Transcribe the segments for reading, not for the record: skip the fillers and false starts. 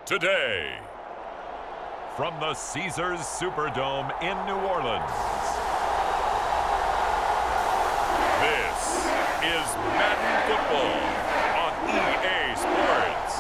today. From the Caesars Superdome in New Orleans, this is Madden Football on EA Sports.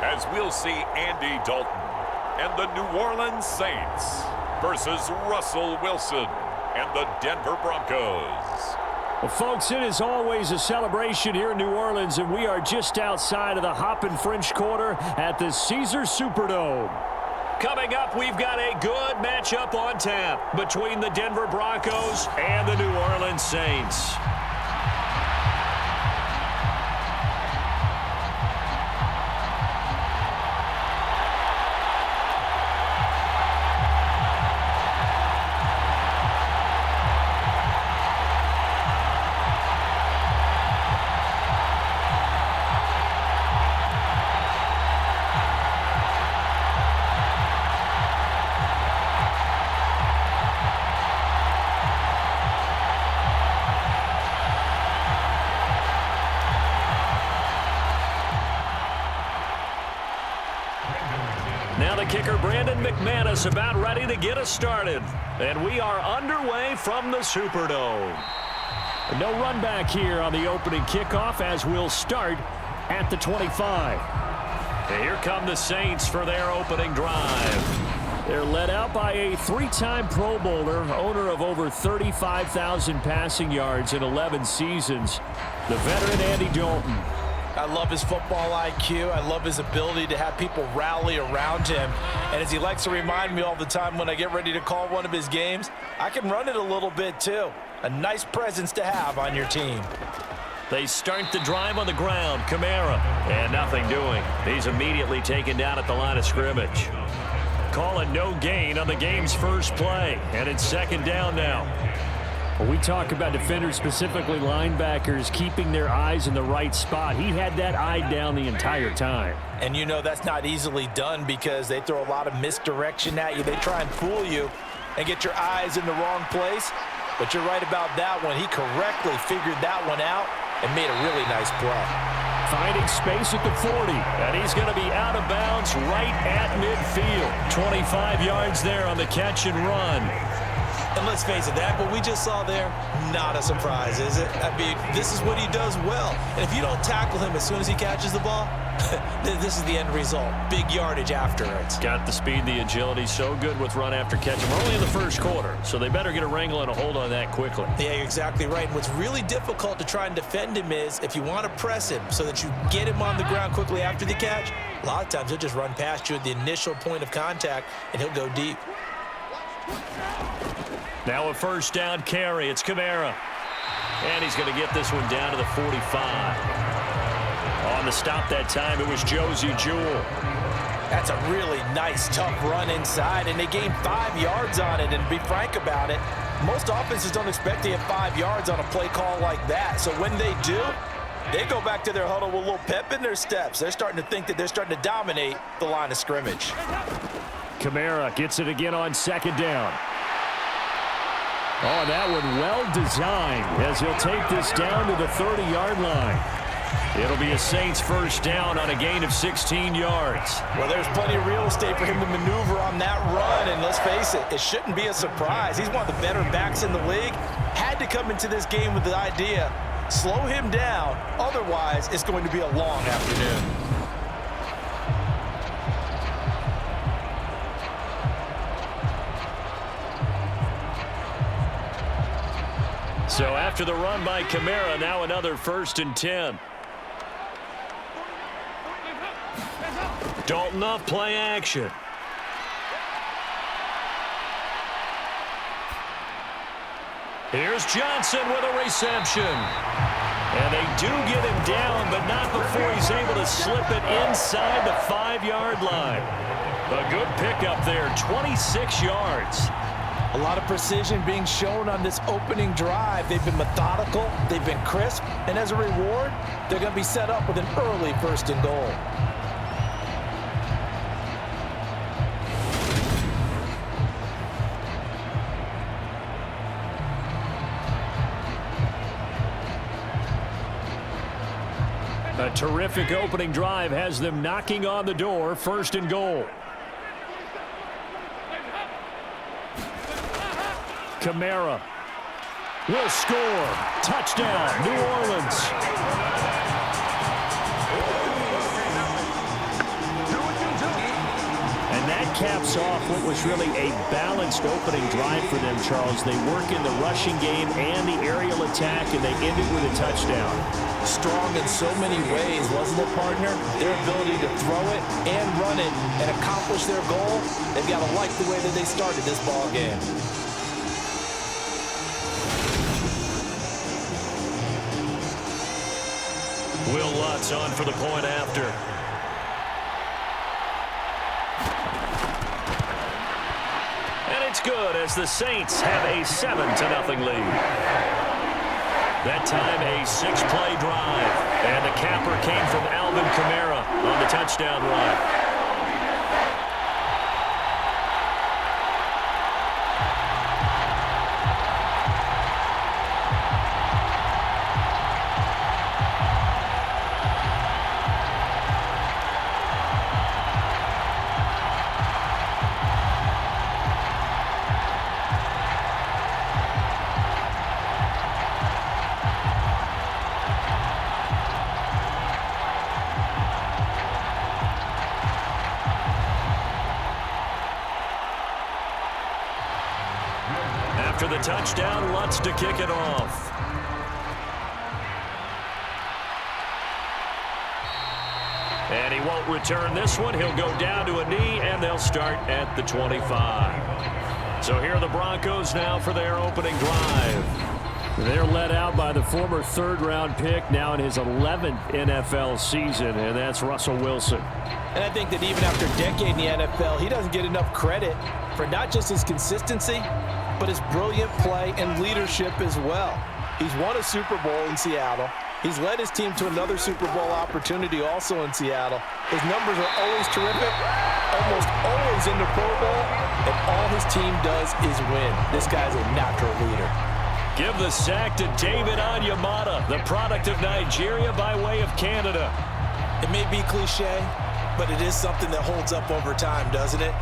As we'll see Andy Dalton and the New Orleans Saints versus Russell Wilson and the Denver Broncos. Well, folks, it is always a celebration here in New Orleans, and we are just outside of the Hoppin' French Quarter at the Caesars Superdome. Coming up, we've got a good matchup on tap between the Denver Broncos and the New Orleans Saints. Now the kicker, Brandon McManus, about ready to get us started. And we are underway from the Superdome. No run back here on the opening kickoff as we'll start at the 25. And here come the Saints for their opening drive. They're led out by a three-time Pro Bowler, owner of over 35,000 passing yards in 11 seasons, the veteran Andy Dalton. I love his football IQ. I love his ability to have people rally around him. And as he likes to remind me all the time when I get ready to call one of his games, I can run it a little bit too. A nice presence to have on your team. They start the drive on the ground. Kamara, and nothing doing. He's immediately taken down at the line of scrimmage. Calling no gain on the game's first play, and it's second down now. When we talk about defenders, specifically linebackers, keeping their eyes in the right spot, he had that eye down the entire time. And you know that's not easily done because they throw a lot of misdirection at you. They try and fool you and get your eyes in the wrong place. But you're right about that one. He correctly figured that one out and made a really nice play. Finding space at the 40, and he's going to be out of bounds right at midfield. 25 yards there on the catch and run. And let's face it, that what we just saw there, not a surprise, is it? I mean, this is what he does well. And if you don't tackle him as soon as he catches the ball, this is the end result. Big yardage afterwards. Got the speed, the agility, so good with run after catch. We're only in the first quarter, so they better get a wrangle and a hold on that quickly. Yeah, you're exactly right. And what's really difficult to try and defend him is if you want to press him so that you get him on the ground quickly after the catch, a lot of times he'll just run past you at the initial point of contact, and he'll go deep. Now a first down carry. It's Kamara. And he's going to get this one down to the 45. On the stop that time, it was Josie Jewell. That's a really nice, tough run inside, and they gained 5 yards on it. And to be frank about it, most offenses don't expect to get 5 yards on a play call like that. So when they do, they go back to their huddle with a little pep in their steps. They're starting to think that they're starting to dominate the line of scrimmage. Kamara gets it again on second down. Oh, that one well designed as he'll take this down to the 30-yard line. It'll be a Saints first down on a gain of 16 yards. Well, there's plenty of real estate for him to maneuver on that run, and let's face it, it shouldn't be a surprise. He's one of the better backs in the league. Had to come into this game with the idea, slow him down, otherwise it's going to be a long afternoon. So after the run by Kamara, now another 1st and 10. Dalton off play action. Here's Johnson with a reception. And they do get him down, but not before he's able to slip it inside the 5-yard line. A good pickup there, 26 yards. A lot of precision being shown on this opening drive. They've been methodical, they've been crisp, and as a reward, they're going to be set up with an early 1st and goal. A terrific opening drive has them knocking on the door, 1st and goal. Kamara will score. Touchdown, New Orleans. And that caps off what was really a balanced opening drive for them, Charles. They work in the rushing game and the aerial attack, and they end it with a touchdown. Strong in so many ways, wasn't it, partner? Their ability to throw it and run it and accomplish their goal, they've got to like the way that they started this ball game. Will Lutz on for the point after. And it's good as the Saints have a 7-0 lead. That time a 6-play drive. And the capper came from Alvin Kamara on the touchdown run. After the touchdown, Lutz to kick it off. And he won't return this one. He'll go down to a knee, and they'll start at the 25. So here are the Broncos now for their opening drive. They're led out by the former 3rd-round pick, now in his 11th NFL season, and that's Russell Wilson. And I think that even after a decade in the NFL, he doesn't get enough credit for not just his consistency, but his brilliant play and leadership as well. He's won a Super Bowl in Seattle. He's led his team to another Super Bowl opportunity also in Seattle. His numbers are always terrific, almost always in the Pro Bowl, and all his team does is win. This guy's a natural leader. Give the sack to David Onyemata, the product of Nigeria by way of Canada. It may be cliche, but it is something that holds up over time, doesn't it?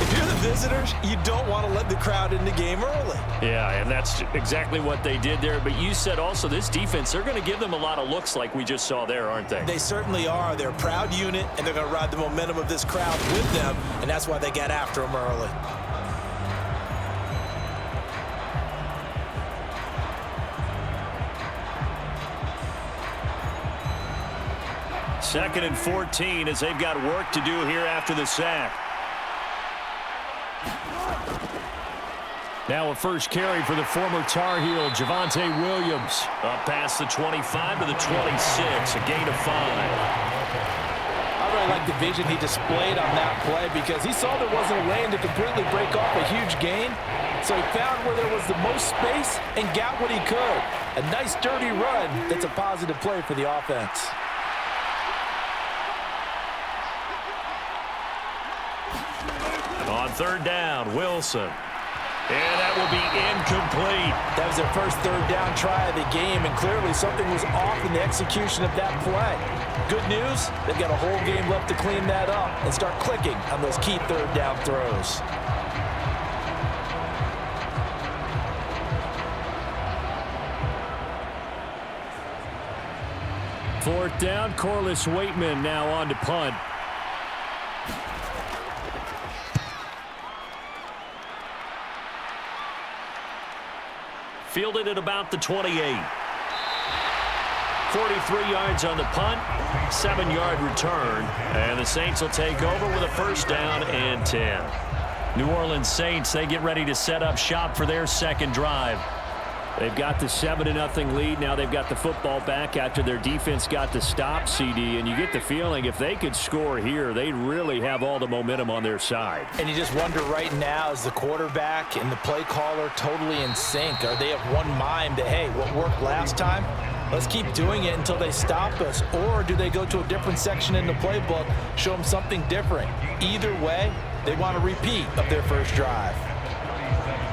If you're the visitors, you don't want to let the crowd in the game early. Yeah, and that's exactly what they did there. But you said also this defense, they're going to give them a lot of looks like we just saw there, aren't they? They certainly are. They're a proud unit, and they're going to ride the momentum of this crowd with them, and that's why they got after them early. Second and 14 as they've got work to do here after the sack. Now a first carry for the former Tar Heel, Javonte Williams. Up past the 25 to the 26, a gain of 5. I really like the vision he displayed on that play because he saw there wasn't a lane to completely break off a huge gain. So he found where there was the most space and got what he could. A nice dirty run that's a positive play for the offense. On 3rd down, Wilson. And that will be incomplete. That was their first 3rd down try of the game, and clearly something was off in the execution of that play. Good news, they've got a whole game left to clean that up and start clicking on those key 3rd down throws. Fourth down, Corliss Waitman now on to punt. Fielded at about the 28. 43 yards on the punt, 7-yard return, and the Saints will take over with a first down and 10. New Orleans Saints, they get ready to set up shop for their second drive. They've got the 7-0 lead. Now they've got the football back after their defense got the stop, CD. And you get the feeling if they could score here, they'd really have all the momentum on their side. And you just wonder right now, is the quarterback and the play caller totally in sync? Are they of one mind that, hey, what worked last time, let's keep doing it until they stop us? Or do they go to a different section in the playbook, show them something different? Either way, they want a repeat of their first drive.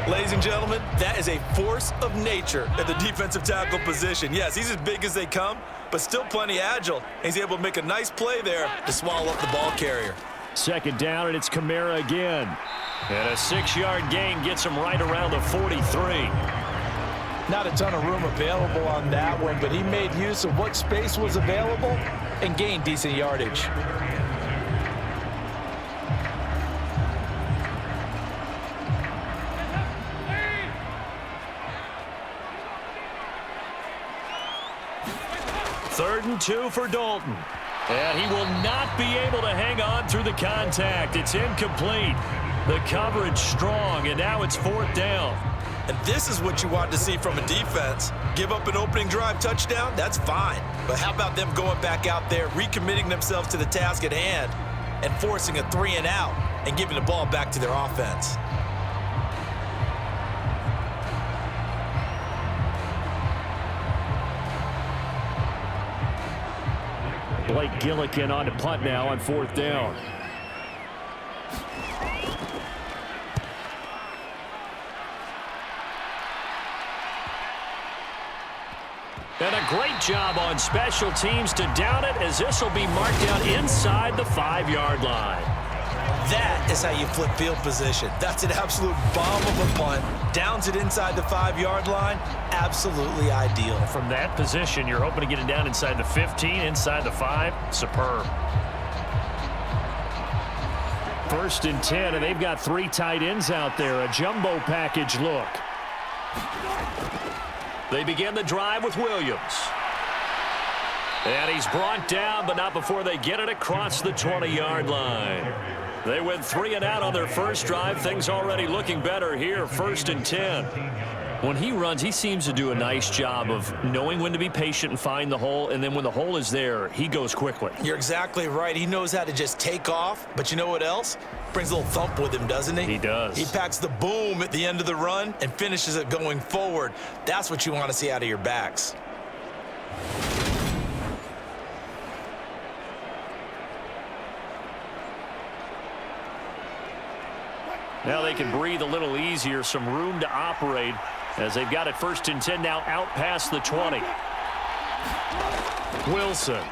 Ladies and gentlemen, that is a force of nature at the defensive tackle position. Yes, he's as big as they come, but still plenty agile. He's able to make a nice play there to swallow up the ball carrier. Second down, and it's Kamara again. And a 6-yard gain gets him right around the 43. Not a ton of room available on that one, but he made use of what space was available and gained decent yardage. Third and 2 for Dalton. And he will not be able to hang on through the contact. It's incomplete. The coverage strong, and now it's 4th down. And this is what you want to see from a defense. Give up an opening drive touchdown, that's fine. But how about them going back out there, recommitting themselves to the task at hand, and forcing a 3-and-out and giving the ball back to their offense? Blake Gillikin on to punt now on 4th down. And a great job on special teams to down it, as this will be marked down inside the 5-yard line. That is how you flip field position. That's an absolute bomb of a punt. Downs it inside the 5-yard line. Absolutely ideal. From that position, you're hoping to get it down inside the 15, inside the 5. Superb. 1st and 10, and they've got 3 tight ends out there. A jumbo package look. They begin the drive with Williams. And he's brought down, but not before they get it across the 20-yard line. They went 3 and out on their first drive. Things already looking better here. 1st and 10. When he runs, he seems to do a nice job of knowing when to be patient and find the hole, and then when the hole is there, he goes quickly. You're exactly right. He knows how to just take off, but you know what else? Brings a little thump with him, doesn't he? He does. He packs the boom at the end of the run and finishes it going forward. That's what you want to see out of your backs. Now they can breathe a little easier, some room to operate as they've got it 1st and 10 now out past the 20. Wilson.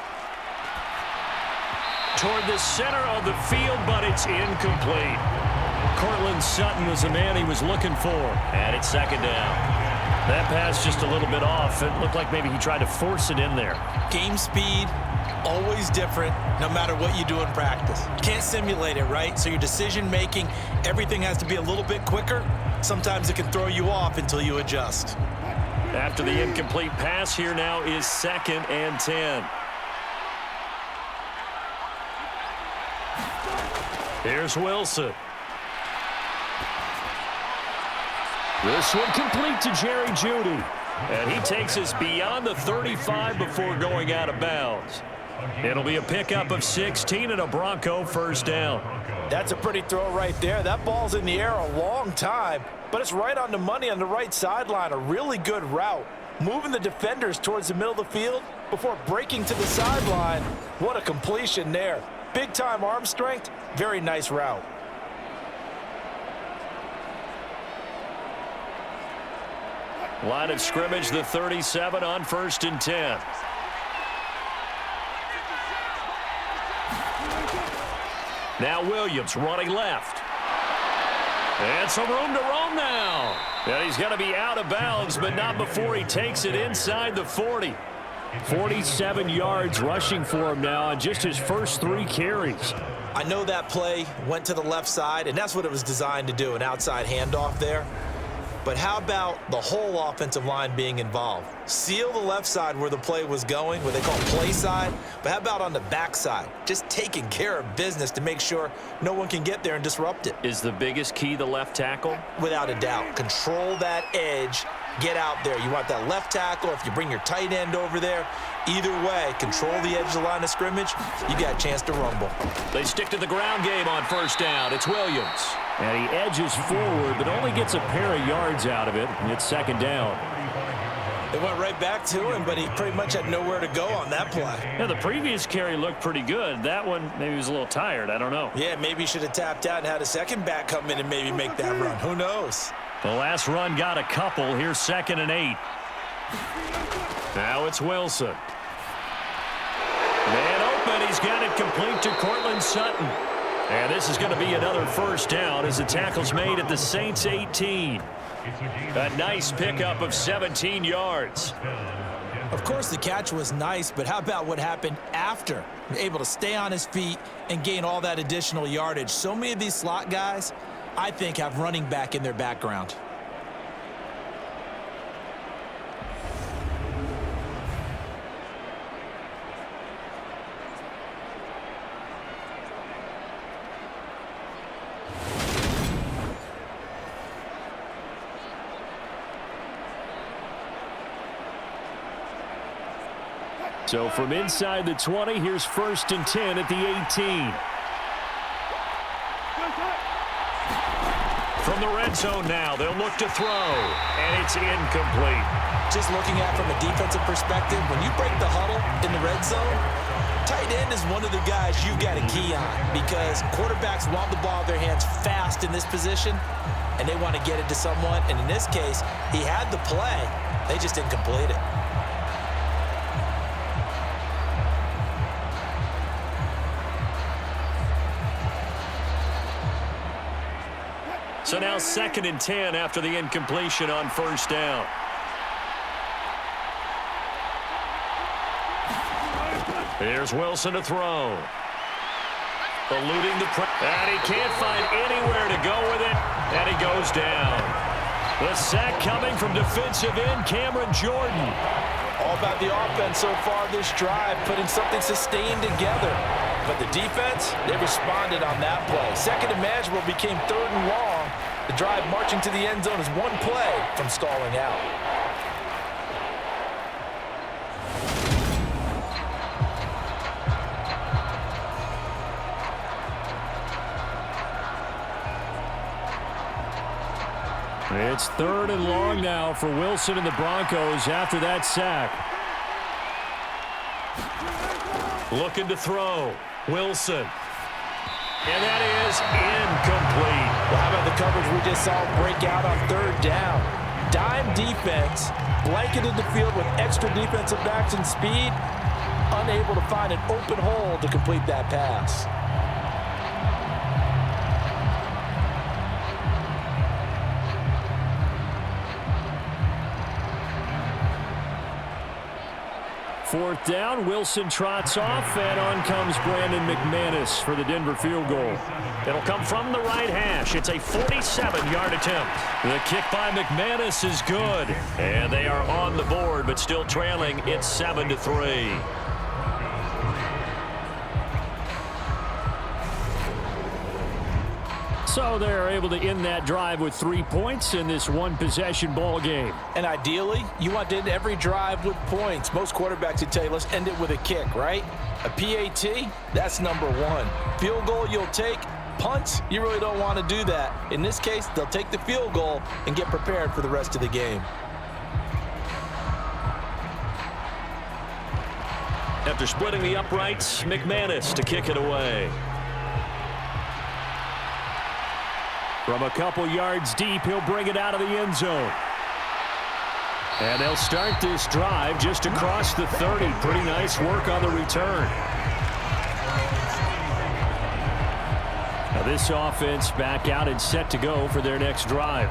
Toward the center of the field, but it's incomplete. Cortland Sutton was the man he was looking for, and it's 2nd down. That pass just a little bit off. It looked like maybe he tried to force it in there. Game speed, always different, no matter what you do in practice. Can't simulate it, right? So your decision-making, everything has to be a little bit quicker. Sometimes it can throw you off until you adjust. After the incomplete pass, here now is 2nd and 10. Here's Wilson. This one complete to Jerry Jeudy. And he takes us beyond the 35 before going out of bounds. It'll be a pickup of 16 and a Bronco 1st down. That's a pretty throw right there. That ball's in the air a long time, but it's right on the money on the right sideline. A really good route. Moving the defenders towards the middle of the field before breaking to the sideline. What a completion there. Big-time arm strength. Very nice route. Line of scrimmage, the 37 on 1st and 10. Now Williams running left. And some room to roam now. And he's going to be out of bounds, but not before he takes it inside the 40. 47 yards rushing for him now on just his first 3 carries. I know that play went to the left side, and that's what it was designed to do, an outside handoff there. But how about the whole offensive line being involved? Seal the left side where the play was going, what they call play side. But how about on the back side? Just taking care of business to make sure no one can get there and disrupt it. Is the biggest key the left tackle? Without a doubt. Control that edge get out there. You want that left tackle. If you bring your tight end over there, either way, control the edge of the line of scrimmage, you got a chance to rumble. They stick to the ground game on first down. It's Williams. And he edges forward, but only gets a pair of yards out of it. And it's second down. They went right back to him, but he pretty much had nowhere to go on that play. Yeah, the previous carry looked pretty good. That one, maybe he was a little tired. I don't know. Yeah, maybe he should have tapped out and had a second back come in and maybe make that run. Who knows? The last run got a couple. Here's 2nd and 8. Now it's Wilson. Man open. He's got it complete to Cortland Sutton. And this is going to be another first down as the tackle's made at the Saints 18. A nice pickup of 17 yards. Of course, the catch was nice, but how about what happened after? Able to stay on his feet and gain all that additional yardage. So many of these slot guys, I think, have running back in their background. So from inside the 20, here's 1st and 10 at the 18. From the red zone now, they'll look to throw, and it's incomplete. Just looking at it from a defensive perspective, when you break the huddle in the red zone, tight end is one of the guys you've got to key on because quarterbacks want the ball in their hands fast in this position, and they want to get it to someone. And in this case, he had the play. They just didn't complete it. So now 2nd and 10 after the incompletion on first down. Here's Wilson to throw. Eluding the press. And he can't find anywhere to go with it. And he goes down. The sack coming from defensive end Cameron Jordan. All about the offense so far this drive, putting something sustained together. But the defense, they responded on that play. Second and manageable became 3rd and long. The drive marching to the end zone is one play from stalling out. It's 3rd and long now for Wilson and the Broncos after that sack. Looking to throw. Wilson. And that is incomplete. Well, how about the coverage we just saw break out on 3rd down? Dime defense, blanketed the field with extra defensive backs and speed, unable to find an open hole to complete that pass. Fourth down, Wilson trots off, and on comes Brandon McManus for the Denver field goal. It'll come from the right hash. It's a 47-yard attempt. The kick by McManus is good, and they are on the board, but still trailing. It's 7-3. So they're able to end that drive with 3 points in this one-possession ball game. And ideally, you want to end every drive with points. Most quarterbacks would tell you, let's end it with a kick, right? A PAT, that's number 1. Field goal you'll take. Punts, you really don't want to do that. In this case, they'll take the field goal and get prepared for the rest of the game. After splitting the uprights, McManus to kick it away. From a couple yards deep, he'll bring it out of the end zone. And they'll start this drive just across the 30. Pretty nice work on the return. Now this offense back out and set to go for their next drive.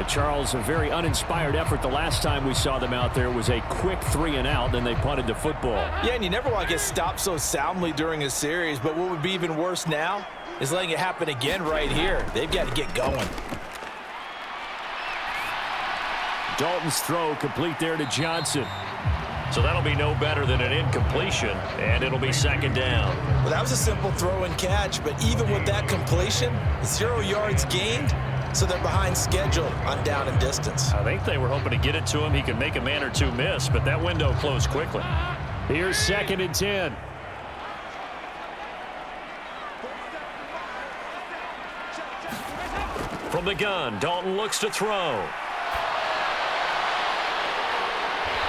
Charles, a very uninspired effort. The last time we saw them out there was a quick 3-and-out, then they punted the football. Yeah, and you never want to get stopped so soundly during a series, but what would be even worse now is letting it happen again right here. They've got to get going. Dalton's throw complete there to Johnson. So that'll be no better than an incompletion, and it'll be second down. Well, that was a simple throw and catch, but even with that completion, 0 yards gained, so they're behind schedule on down and distance. I think they were hoping to get it to him. He could make a man or two miss, but that window closed quickly. Here's 2nd and 10. From the gun, Dalton looks to throw.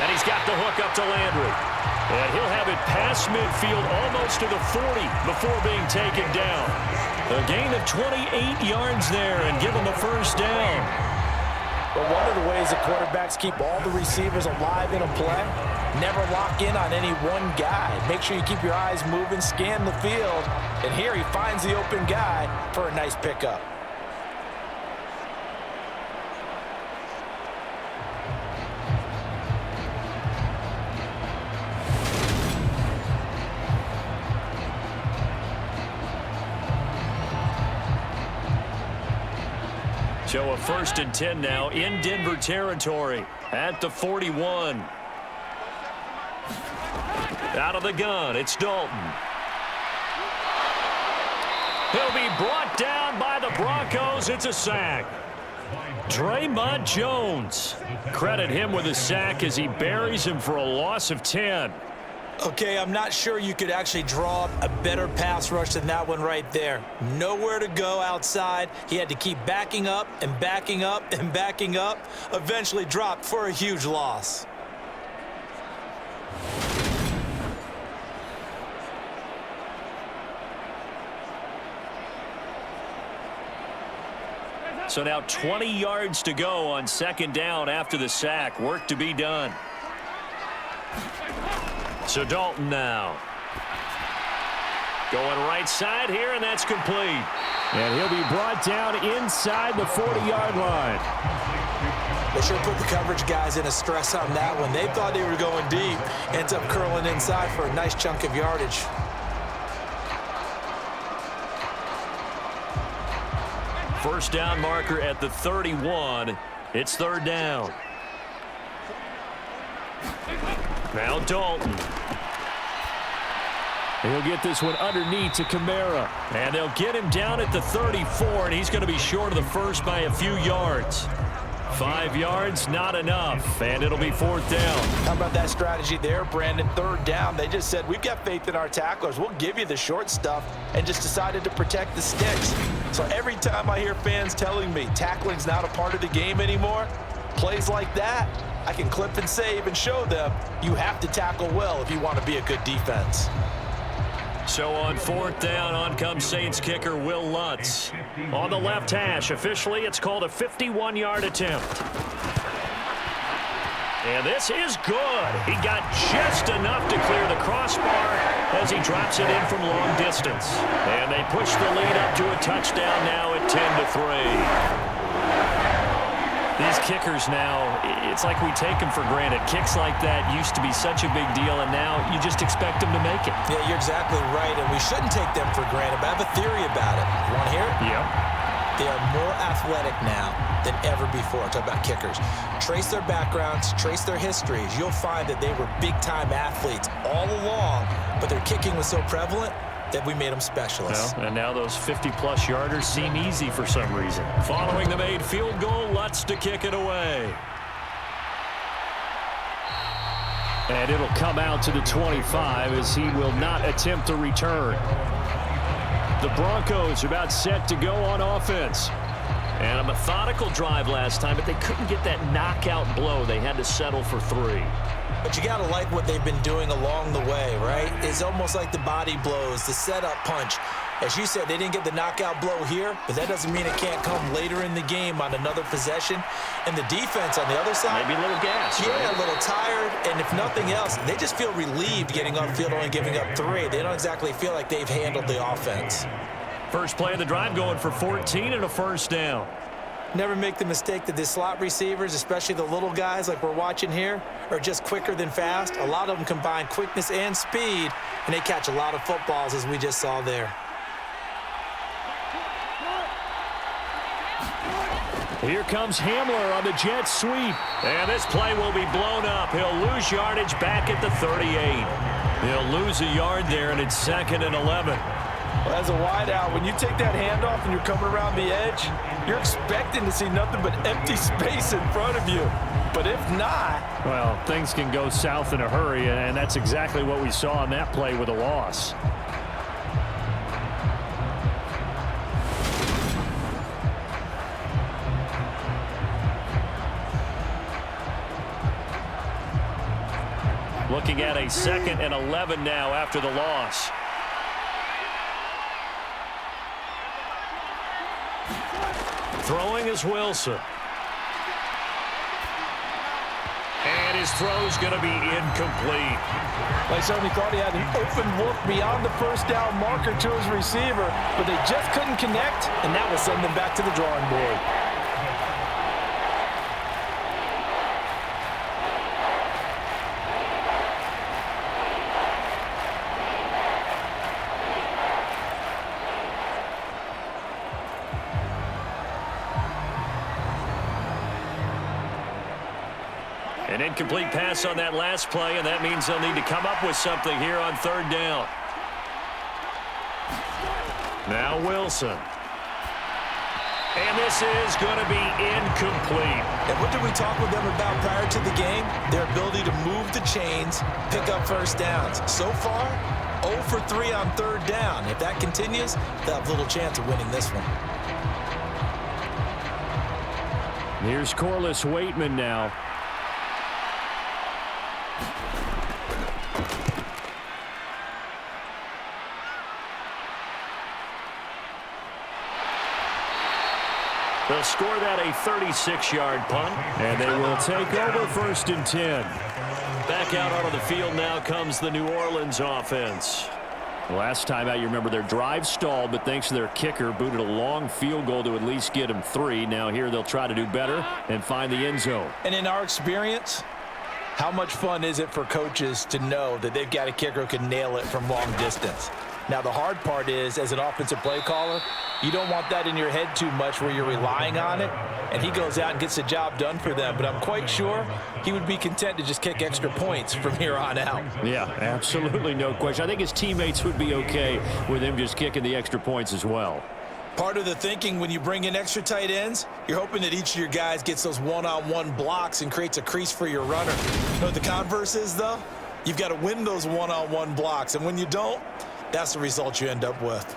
And he's got the hook up to Landry. And he'll have it past midfield almost to the 40 before being taken down. A gain of 28 yards there and give him the first down. But one of the ways that quarterbacks keep all the receivers alive in a play, never lock in on any one guy. Make sure you keep your eyes moving, scan the field. And here he finds the open guy for a nice pickup. So a 1st and 10 now in Denver territory at the 41. Out of the gun, it's Dalton. He'll be brought down by the Broncos. It's a sack. Draymond Jones. Credit him with a sack as he buries him for a loss of 10. Okay, I'm not sure you could actually draw up a better pass rush than that one right there. Nowhere to go outside. He had to keep backing up and backing up and backing up. Eventually dropped for a huge loss. So now 20 yards to go on 2nd down after the sack. Work to be done. So Dalton now. Going right side here, and that's complete. And he'll be brought down inside the 40-yard line. They sure put the coverage guys in a stress on that one. They thought they were going deep. Ends up curling inside for a nice chunk of yardage. First down marker at the 31. It's 3rd down. Now Dalton. He'll get this one underneath to Kamara. And they'll get him down at the 34, and he's going to be short of the first by a few yards. 5 yards, not enough, and it'll be 4th down. How about that strategy there, Brandon? 3rd down. They just said, we've got faith in our tacklers. We'll give you the short stuff, and just decided to protect the sticks. So every time I hear fans telling me tackling's not a part of the game anymore, plays like that, I can clip and save and show them you have to tackle well if you want to be a good defense. So on 4th down, on comes Saints kicker Will Lutz. On the left hash, officially it's called a 51-yard attempt. And this is good. He got just enough to clear the crossbar as he drops it in from long distance. And they push the lead up to a touchdown now at 10-3. These kickers now, it's like we take them for granted. Kicks like that used to be such a big deal, and now you just expect them to make it. Yeah, you're exactly right, and we shouldn't take them for granted, but I have a theory about it. You want to hear it? Yep. They are more athletic now than ever before. Talk about kickers. Trace their backgrounds, trace their histories. You'll find that they were big-time athletes all along, but their kicking was so prevalent that we made them specialists. Well, and now those 50-plus yarders seem easy for some reason. Following the made field goal, Lutz to kick it away. And it'll come out to the 25 as he will not attempt a return. The Broncos are about set to go on offense. And a methodical drive last time, but they couldn't get that knockout blow. They had to settle for 3. But you got to like what they've been doing along the way, right? It's almost like the body blows, the setup punch. As you said, they didn't get the knockout blow here, but that doesn't mean it can't come later in the game on another possession. And the defense on the other side, maybe a little gas. Yeah, right? a little tired. And if nothing else, they just feel relieved getting on field only giving up 3. They don't exactly feel like they've handled the offense. First play of the drive going for 14 and a first down. Never make the mistake that the slot receivers, especially the little guys like we're watching here, are just quicker than fast. A lot of them combine quickness and speed, and they catch a lot of footballs, as we just saw there. Here comes Hamler on the jet sweep. And this play will be blown up. He'll lose yardage back at the 38. He'll lose a yard there, and it's 2nd and 11. Well, as a wideout, when you take that handoff and you're coming around the edge, you're expecting to see nothing but empty space in front of you. But if not... Well, things can go south in a hurry, and that's exactly what we saw on that play with a loss. Looking at a 2nd and 11 now after the loss. Throwing is Wilson. And his throw's going to be incomplete. They certainly thought he had an open look beyond the first down marker to his receiver, but they just couldn't connect, and that will send them back to the drawing board. An incomplete pass on that last play, and that means they'll need to come up with something here on 3rd down. Now Wilson. And this is going to be incomplete. And what did we talk with them about prior to the game? Their ability to move the chains, pick up first downs. So far, 0 for 3 on 3rd down. If that continues, they'll have little chance of winning this one. Here's Corliss Waitman now. They'll score that a 36-yard punt. And they will take over 1st and 10. Back out onto the field now comes the New Orleans offense. Last time out, you remember their drive stalled, but thanks to their kicker, booted a long field goal to at least get them 3. Now here they'll try to do better and find the end zone. And in our experience, how much fun is it for coaches to know that they've got a kicker who can nail it from long distance? Now, the hard part is, as an offensive play caller, you don't want that in your head too much where you're relying on it, and he goes out and gets the job done for them. But I'm quite sure he would be content to just kick extra points from here on out. Yeah, absolutely no question. I think his teammates would be okay with him just kicking the extra points as well. Part of the thinking when you bring in extra tight ends, you're hoping that each of your guys gets those one-on-one blocks and creates a crease for your runner. You know what the converse is, though? You've got to win those one-on-one blocks, and when you don't, that's the result you end up with.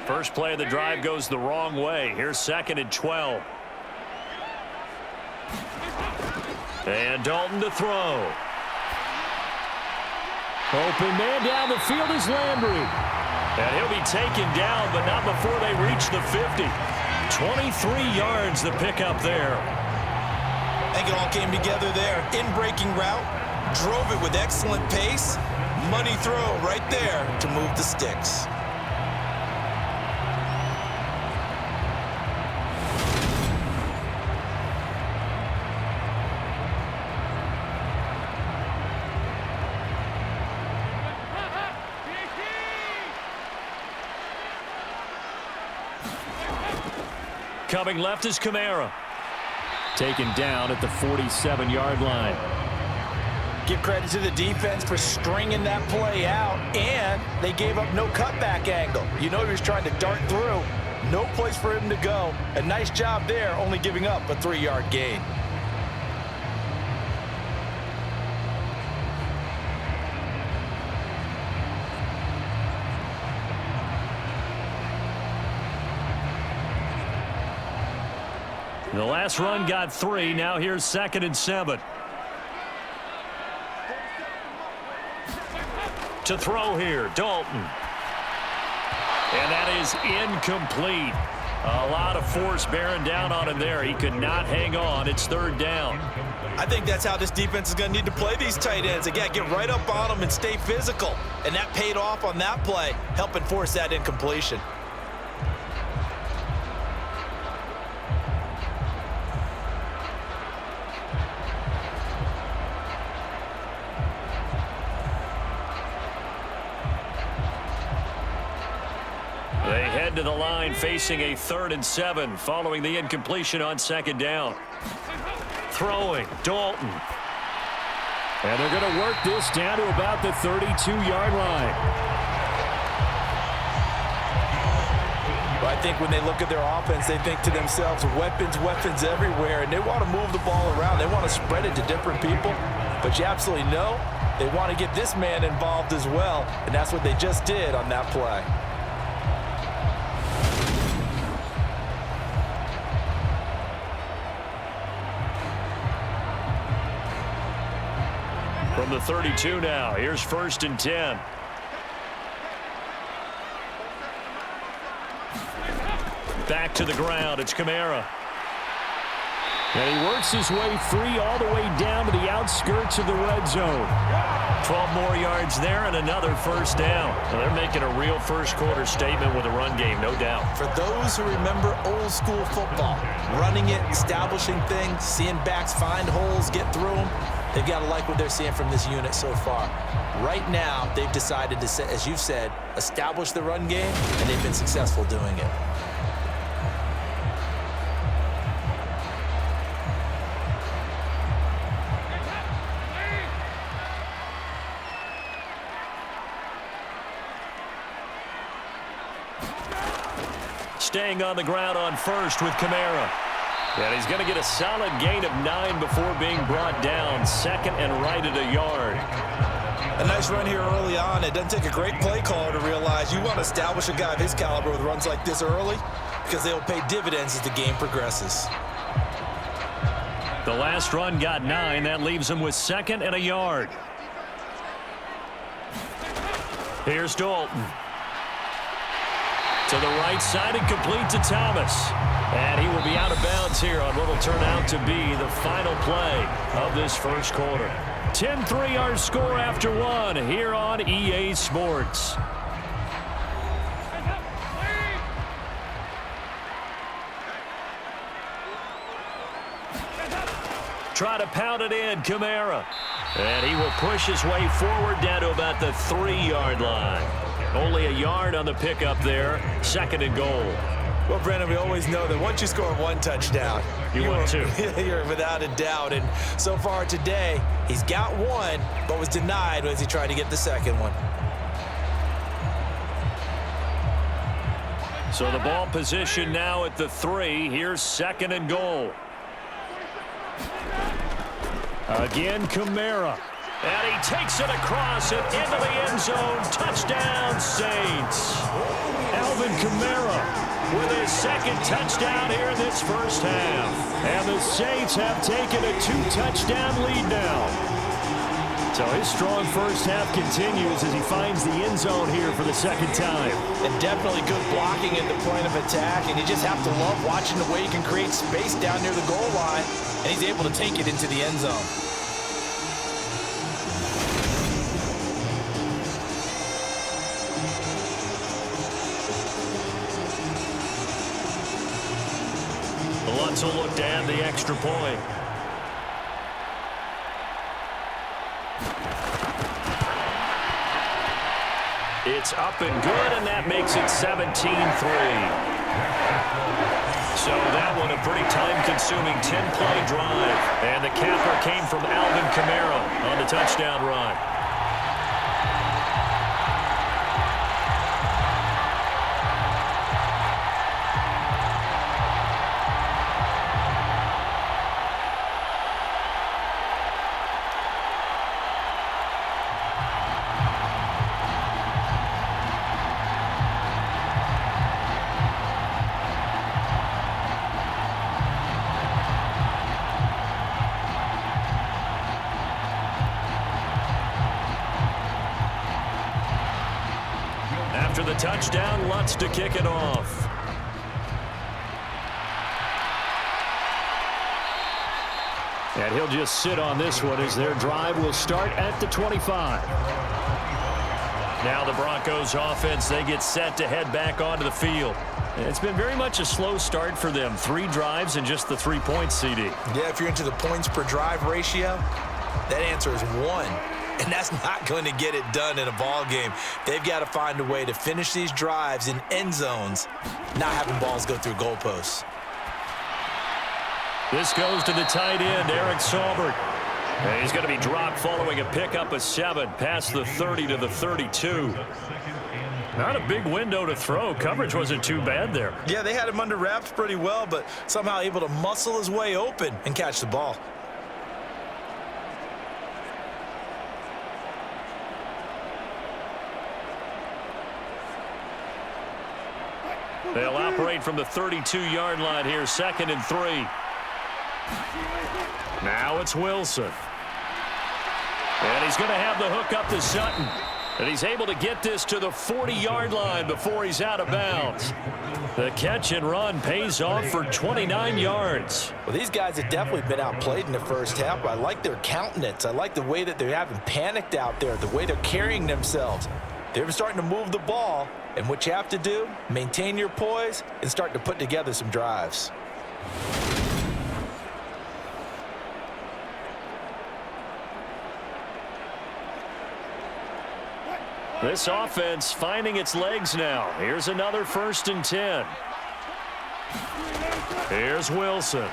First play of the drive goes the wrong way. Here's 2nd and 12. And Dalton to throw. Open man down the field is Landry. And he'll be taken down, but not before they reach the 50. 23 yards the pickup there. I think it all came together there. In-breaking route, drove it with excellent pace. Money throw right there to move the sticks. Coming left is Kamara. Taken down at the 47-yard line. Give credit to the defense for stringing that play out, and they gave up no cutback angle. You know he was trying to dart through. No place for him to go. A nice job there, only giving up a 3-yard gain. The last run got 3. Now here's 2nd and 7. To throw here, Dalton. And that is incomplete. A lot of force bearing down on him there. He could not hang on. It's 3rd down. I think that's how this defense is going to need to play these tight ends. Again, get right up on them and stay physical. And that paid off on that play, helping force that incompletion. They head to the line facing a 3rd and 7 following the incompletion on 2nd down. Throwing, Dalton. And they're going to work this down to about the 32-yard line. I think when they look at their offense, they think to themselves, weapons, weapons everywhere, and they want to move the ball around. They want to spread it to different people, but you absolutely know they want to get this man involved as well, and that's what they just did on that play. From the 32 now, here's 1st and 10. Back to the ground, it's Kamara. And he works his way free all the way down to the outskirts of the red zone. 12 more yards there and another first down. So they're making a real first quarter statement with a run game, no doubt. For those who remember old school football, running it, establishing things, seeing backs find holes, get through them, they've got to like what they're seeing from this unit so far. Right now, they've decided to, as you've said, establish the run game, and they've been successful doing it. Staying on the ground on first with Kamara. And he's going to get a solid gain of 9 before being brought down. 2nd and right at a yard. A nice run here early on. It doesn't take a great play caller to realize you want to establish a guy of his caliber with runs like this early because they'll pay dividends as the game progresses. The last run got 9. That leaves him with 2nd and a yard. Here's Dalton. To the right side and complete to Thomas. And he will be out of bounds here on what will turn out to be the final play of this first quarter. 10-3 our score after 1 here on EA Sports. Try to pound it in, Kamara. And he will push his way forward down to about the 3-yard line. Only a yard on the pickup there. 2nd and goal. Well, Brandon, we always know that once you score 1 touchdown, you want 2. You're without a doubt. And so far today, he's got 1, but was denied as he tried to get the 2nd one. So the ball position now at the 3. Here's 2nd and goal. Again, Kamara. And he takes it across and into the end zone. Touchdown, Saints. Alvin Kamara with his 2nd touchdown here in this first half. And the Saints have taken a 2-touchdown lead now. So his strong first half continues as he finds the end zone here for the 2nd time. And definitely good blocking at the point of attack. And you just have to love watching the way he can create space down near the goal line. And he's able to take it into the end zone. Lutz will look to add the extra point. It's up and good, and that makes it 17-3. So that one a pretty time-consuming 10-play drive. And the capper came from Alvin Kamara on the touchdown run. After the touchdown, Lutz to kick it off. And he'll just sit on this one as their drive will start at the 25. Now the Broncos offense, they get set to head back onto the field. It's been very much a slow start for them. 3 drives and just the 3 points, CD. Yeah, if you're into the points per drive ratio, that answer is 1. And that's not going to get it done in a ball game. They've got to find a way to finish these drives in end zones, not having balls go through goalposts. This goes to the tight end, Eric Saubert. And he's going to be dropped following a pickup of 7 past the 30 to the 32. Not a big window to throw. Coverage wasn't too bad there. Yeah, they had him under wraps pretty well, but somehow able to muscle his way open and catch the ball. They'll operate from the 32-yard line here, 2nd and 3. Now it's Wilson. And he's going to have the hook up to Sutton. And he's able to get this to the 40-yard line before he's out of bounds. The catch and run pays off for 29 yards. Well, these guys have definitely been outplayed in the first half. I like their countenance. I like the way that they're having panicked out there, the way they're carrying themselves. They're starting to move the ball, and what you have to do, maintain your poise and start to put together some drives. This offense finding its legs now. Here's another 1st and 10. Here's Wilson.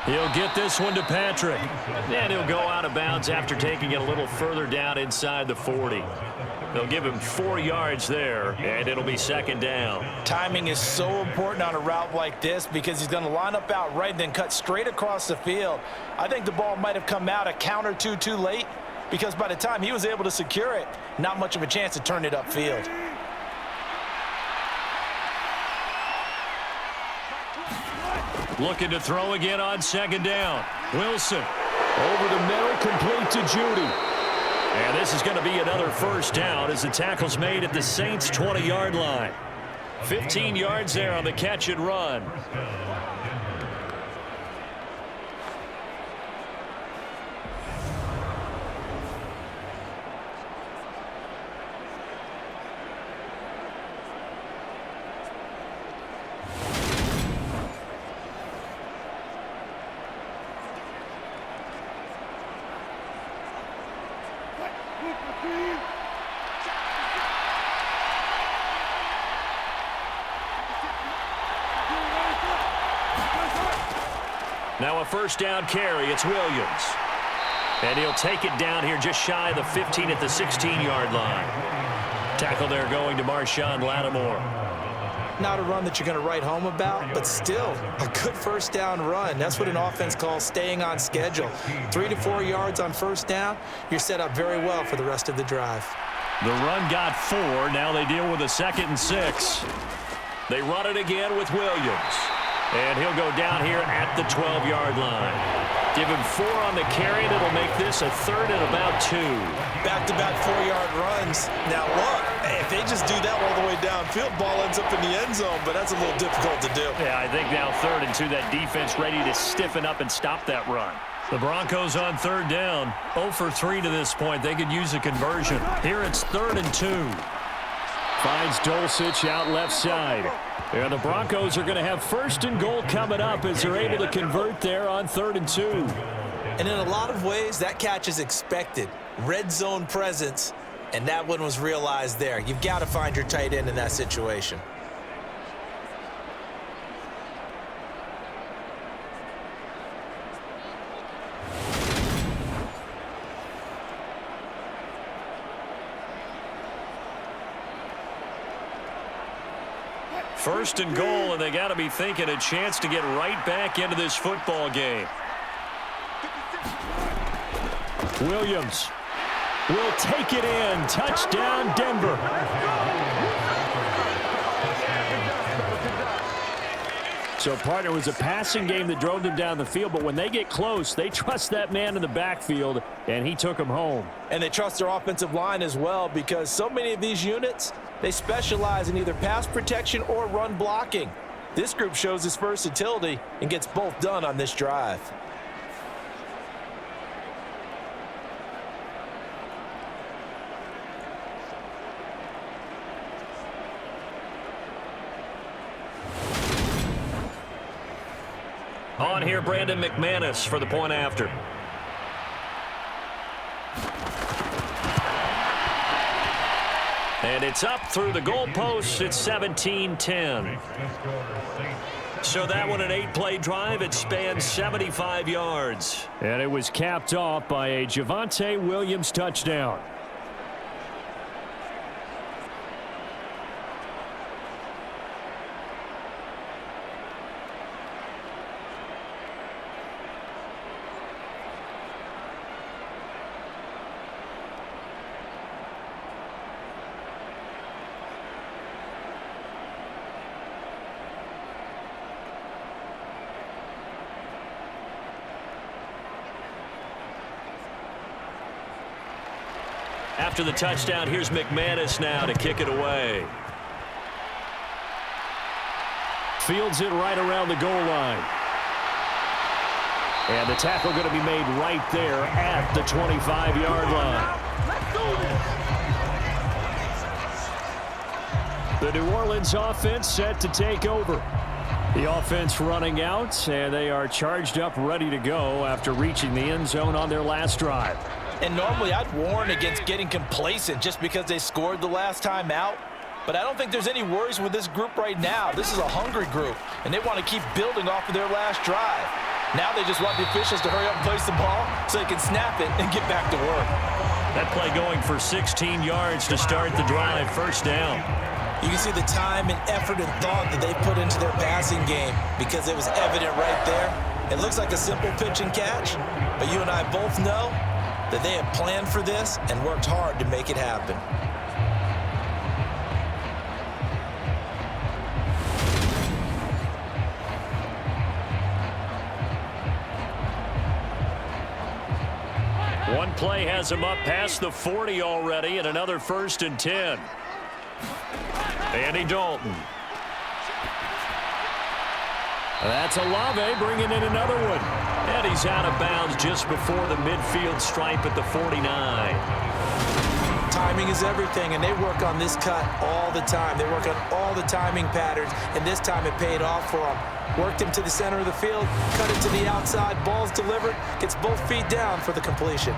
He'll get this one to Patrick. And he'll go out of bounds after taking it a little further down inside the 40. They'll give him 4 yards there, and it'll be 2nd down. Timing is so important on a route like this because he's going to line up out right and then cut straight across the field. I think the ball might have come out a count or two too late because by the time he was able to secure it, not much of a chance to turn it upfield. Looking to throw again on 2nd down. Wilson over the middle, complete to Judy. And this is going to be another 1st down as the tackle's made at the Saints' 20-yard line. 15 yards there on the catch and run. Now a 1st down carry. It's Williams. And he'll take it down here just shy of the 15 at the 16-yard line. Tackle there going to Marshawn Lattimore. Not a run that you're going to write home about, but still a good 1st down run. That's what an offense calls staying on schedule. 3 to 4 yards on 1st down, you're set up very well for the rest of the drive. The run got 4. Now they deal with a 2nd and 6. They run it again with Williams. And he'll go down here at the 12-yard line. Give him 4 on the carry, and it'll make this a 3rd and about 2. Back-to-back 4-yard runs. Now, look, if they just do that all the way downfield, ball ends up in the end zone, but that's a little difficult to do. Yeah, I think now 3rd and 2, that defense ready to stiffen up and stop that run. The Broncos on 3rd down, 0 for 3 to this point. They could use a conversion. Here it's 3rd and 2. Finds Dulcich out left side. And the Broncos are going to have 1st and goal coming up as they're able to convert there on 3rd and 2. And in a lot of ways, that catch is expected. Red zone presence, and that one was realized there. You've got to find your tight end in that situation. First and goal, and they got to be thinking a chance to get right back into this football game. Williams will take it in. Touchdown, Denver. So, partner, it was a passing game that drove them down the field, but when they get close, they trust that man in the backfield, and he took them home. And they trust their offensive line as well because so many of these units, they specialize in either pass protection or run blocking. This group shows its versatility and gets both done on this drive. On here, Brandon McManus for the point after. And it's up through the goalposts. It's 17-10. So that one, an 8-play drive. It spans 75 yards. And it was capped off by a Javonte Williams touchdown. After the touchdown, here's McManus now to kick it away. Fields it right around the goal line. And the tackle going to be made right there at the 25-yard line. The New Orleans offense set to take over. The offense running out, and they are charged up, ready to go after reaching the end zone on their last drive. And normally I'd warn against getting complacent just because they scored the last time out. But I don't think there's any worries with this group right now. This is a hungry group, and they want to keep building off of their last drive. Now they just want the officials to hurry up and place the ball so they can snap it and get back to work. That play going for 16 yards to start the drive, first down. You can see the time and effort and thought that they put into their passing game because it was evident right there. It looks like a simple pitch and catch, but you and I both know that they have planned for this and worked hard to make it happen. One play has him up past the 40 already, and another 1st and 10. Andy Dalton. That's Olave bringing in another one. And he's out of bounds just before the midfield stripe at the 49. Timing is everything, and they work on this cut all the time. They work on all the timing patterns, and this time it paid off for them. Worked him to the center of the field, cut it to the outside, ball's delivered, gets both feet down for the completion.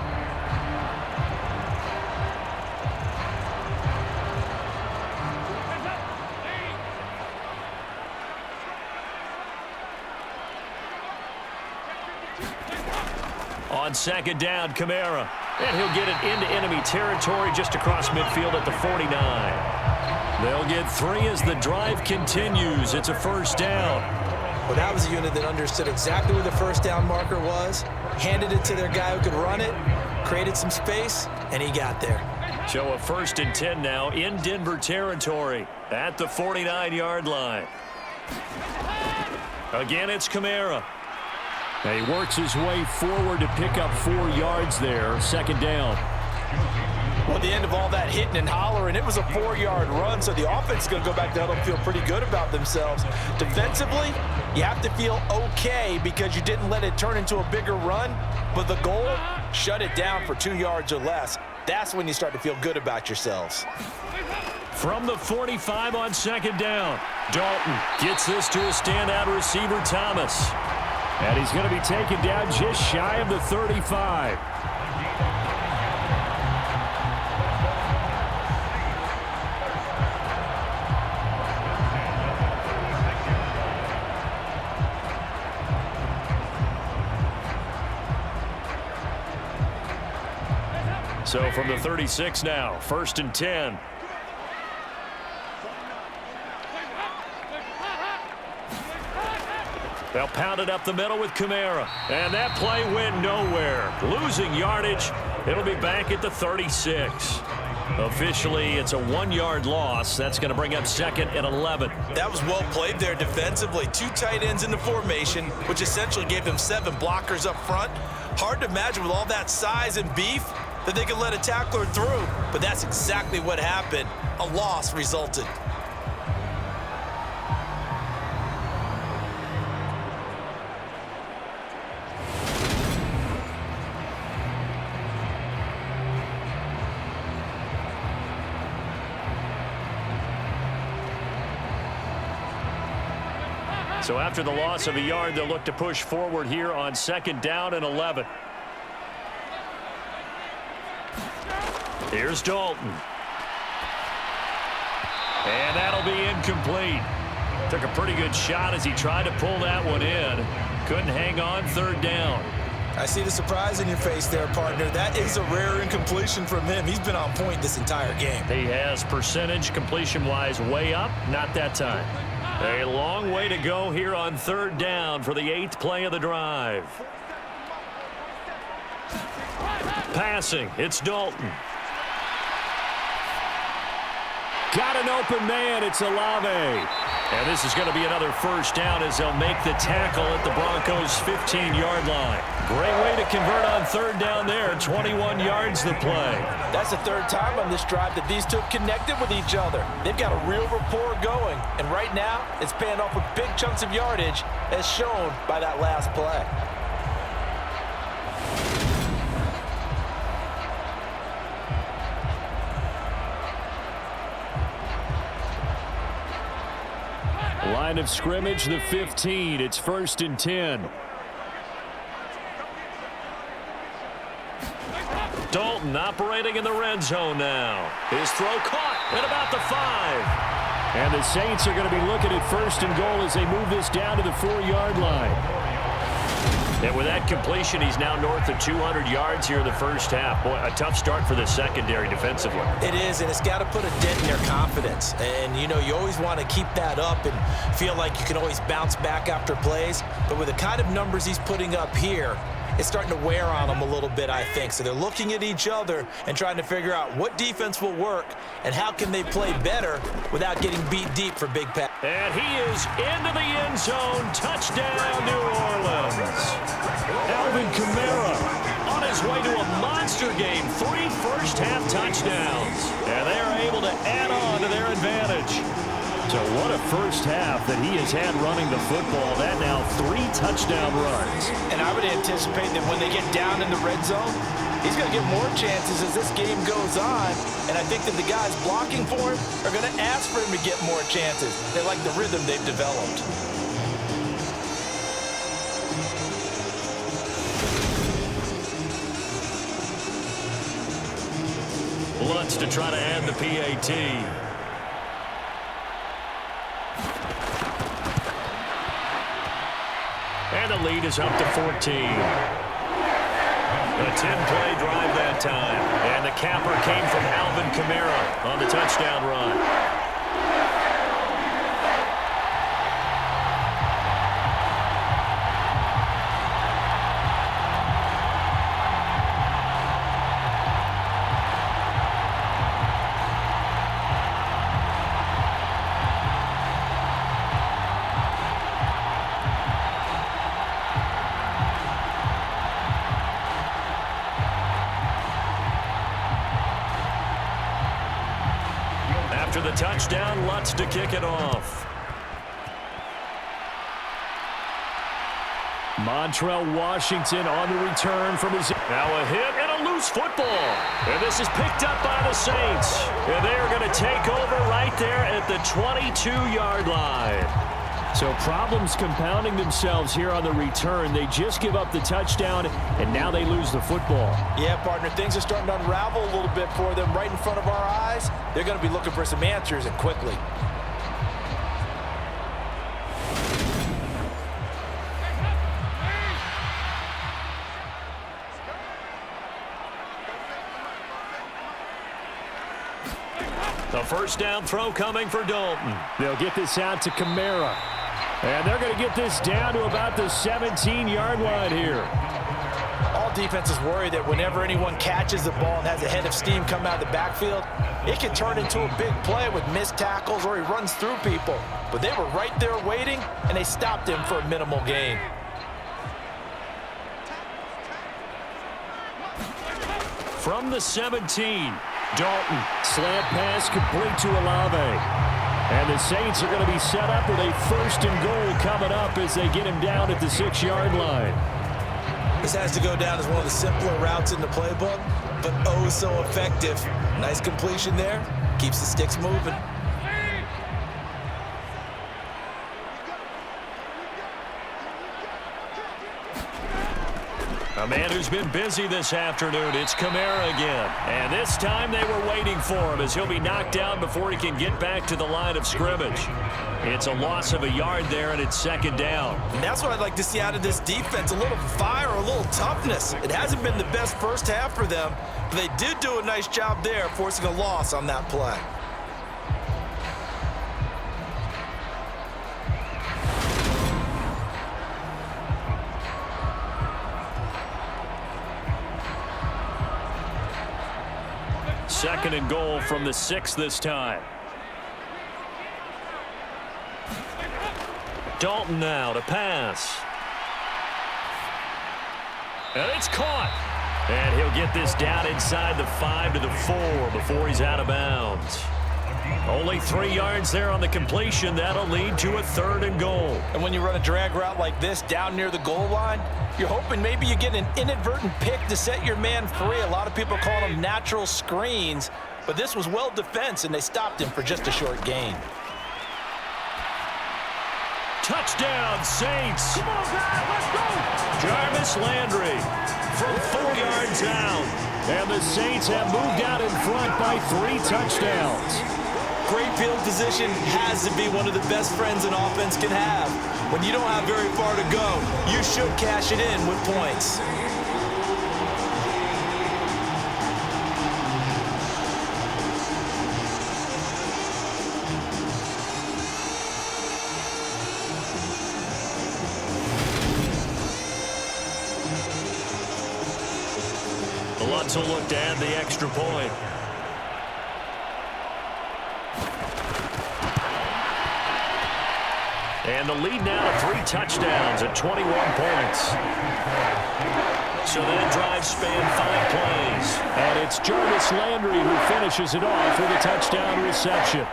On second down, Kamara. And he'll get it into enemy territory just across midfield at the 49. They'll get 3 as the drive continues. It's a first down. Well, that was a unit that understood exactly where the first down marker was, handed it to their guy who could run it, created some space, and he got there. So a 1st and 10 now in Denver territory at the 49-yard line. Again, it's Kamara. He works his way forward to pick up 4 yards there, second down. Well, at the end of all that hitting and hollering, it was a 4-yard run, so the offense is going to go back to huddle and feel pretty good about themselves. Defensively, you have to feel okay because you didn't let it turn into a bigger run, but the goal, shut it down for 2 yards or less. That's when you start to feel good about yourselves. From the 45 on second down, Dalton gets this to a standout receiver, Thomas. And he's going to be taken down just shy of the 35. So from the 36 now, 1st and 10. They'll pound it up the middle with Kamara. And that play went nowhere. Losing yardage. It'll be back at the 36. Officially, it's a 1-yard loss. That's going to bring up 2nd and 11. That was well played there defensively. 2 tight ends in the formation, which essentially gave them 7 blockers up front. Hard to imagine with all that size and beef that they could let a tackler through. But that's exactly what happened. A loss resulted. So after the loss of a yard, they'll look to push forward here on 2nd down and 11. Here's Dalton. And that'll be incomplete. Took a pretty good shot as he tried to pull that one in. Couldn't hang on, 3rd down. I see the surprise in your face there, partner. That is a rare incompletion from him. He's been on point this entire game. He has percentage completion-wise way up, not that time. A long way to go here on 3rd down for the 8th play of the drive. Passing, it's Dalton. Got an open man, it's Olave. And this is going to be another first down as they'll make the tackle at the Broncos' 15-yard line. Great way to convert on third down there. 21 yards the play. That's the third time on this drive that these two have connected with each other. They've got a real rapport going. And right now, it's paying off with big chunks of yardage as shown by that last play. Line of scrimmage, the 15. It's 1st and 10. Dalton operating in the red zone now. His throw caught at about the 5. And the Saints are going to be looking at 1st and goal as they move this down to the 4-yard line. And with that completion, he's now north of 200 yards here in the first half. Boy, a tough start for the secondary defensively. It is, and it's got to put a dent in their confidence. And, you know, you always want to keep that up and feel like you can always bounce back after plays. But with the kind of numbers he's putting up here, it's starting to wear on them a little bit, I think. So they're looking at each other and trying to figure out what defense will work and how can they play better without getting beat deep for big pass. And he is into the end zone. Touchdown, New Orleans. Alvin Kamara on his way to a monster game. 3 first-half touchdowns. And they are able to add on to their advantage. So what a first half that he has had running the football. That now 3 touchdown runs. And I would anticipate that when they get down in the red zone, he's going to get more chances as this game goes on. And I think that the guys blocking for him are going to ask for him to get more chances. They like the rhythm they've developed. Lutz to try to add the PAT. And the lead is up to 14. A 10-play drive that time. And the capper came from Alvin Kamara on the touchdown run. After the touchdown, Lutz to kick it off. Montrell Washington on the return from his... Now a hit and a loose football. And this is picked up by the Saints. And they're going to take over right there at the 22-yard line. So problems compounding themselves here on the return. They just give up the touchdown, and now they lose the football. Yeah, partner, things are starting to unravel a little bit for them right in front of our eyes. They're going to be looking for some answers, and quickly. The first down throw coming for Dalton. They'll get this out to Kamara. And they're going to get this down to about the 17-yard line here. All defenses worry that whenever anyone catches the ball and has a head of steam come out of the backfield, it can turn into a big play with missed tackles or he runs through people. But they were right there waiting, and they stopped him for a minimal gain. From the 17, Dalton, slant pass complete to Olave. And the Saints are going to be set up with a 1st and goal coming up as they get him down at the 6-yard line. This has to go down as one of the simpler routes in the playbook, but oh so effective. Nice completion there. Keeps the sticks moving. a man who's been busy this afternoon. It's Kamara again. And this time they were waiting for him as he'll be knocked down before he can get back to the line of scrimmage. It's a loss of a yard there, and it's 2nd down. And that's what I'd like to see out of this defense, a little fire, a little toughness. It hasn't been the best first half for them, but they did do a nice job there, forcing a loss on that play. Second and goal from the 6 this time. Dalton now to pass. And it's caught. And he'll get this down inside the 5 to the 4 before he's out of bounds. Only 3 yards there on the completion. That'll lead to a 3rd and goal. And when you run a drag route like this down near the goal line, you're hoping maybe you get an inadvertent pick to set your man free. A lot of people call them natural screens, but this was well defense, and they stopped him for just a short gain. Touchdown, Saints. Come on, guys, let's go. Jarvis Landry from 4 yards out. And the Saints have moved out in front by 3 touchdowns. Great field position has to be one of the best friends an offense can have. When you don't have very far to go, you should cash it in with points. Lutz will look to add the extra point. And the lead now to 3 touchdowns at 21 points. So that drive spanned 5 plays. And it's Jarvis Landry who finishes it off with a touchdown reception.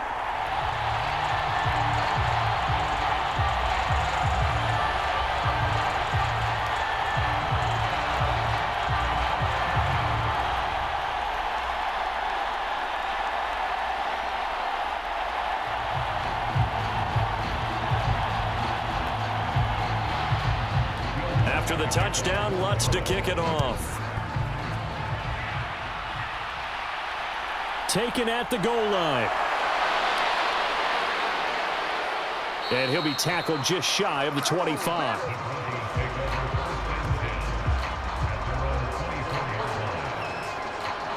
After the touchdown, Lutz to kick it off. Taken at the goal line. And he'll be tackled just shy of the 25.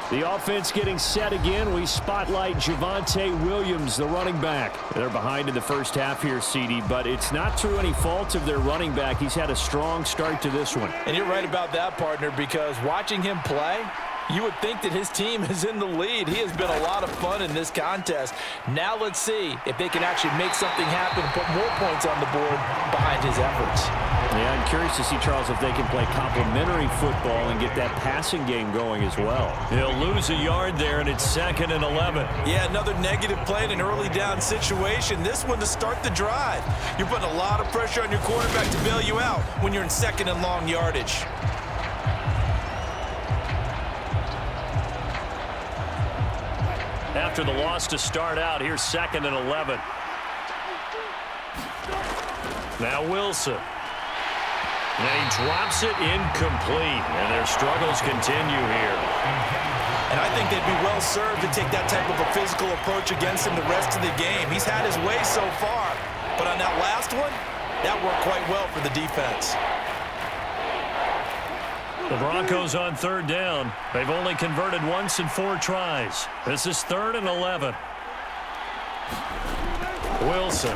The offense getting set again. We spotlight Javonte Williams, the running back. They're behind in the first half here, CD, but it's not through any fault of their running back. He's had a strong start to this one. And you're right about that, partner, because watching him play, you would think that his team is in the lead. He has been a lot of fun in this contest. Now let's see if they can actually make something happen and put more points on the board behind his efforts. Yeah, I'm curious to see, Charles, if they can play complementary football and get that passing game going as well. He'll lose a yard there, and it's 2nd and 11. Yeah, another negative play in an early down situation. This one to start the drive. You're putting a lot of pressure on your quarterback to bail you out when you're in 2nd and long yardage. After the loss to start out, here's 2nd and 11. Now Wilson. And he drops it incomplete, and their struggles continue here. And I think they'd be well served to take that type of a physical approach against him the rest of the game. He's had his way so far, but on that last one, that worked quite well for the defense. The Broncos on 3rd down. They've only converted once in 4 tries. This is 3rd and 11. Wilson.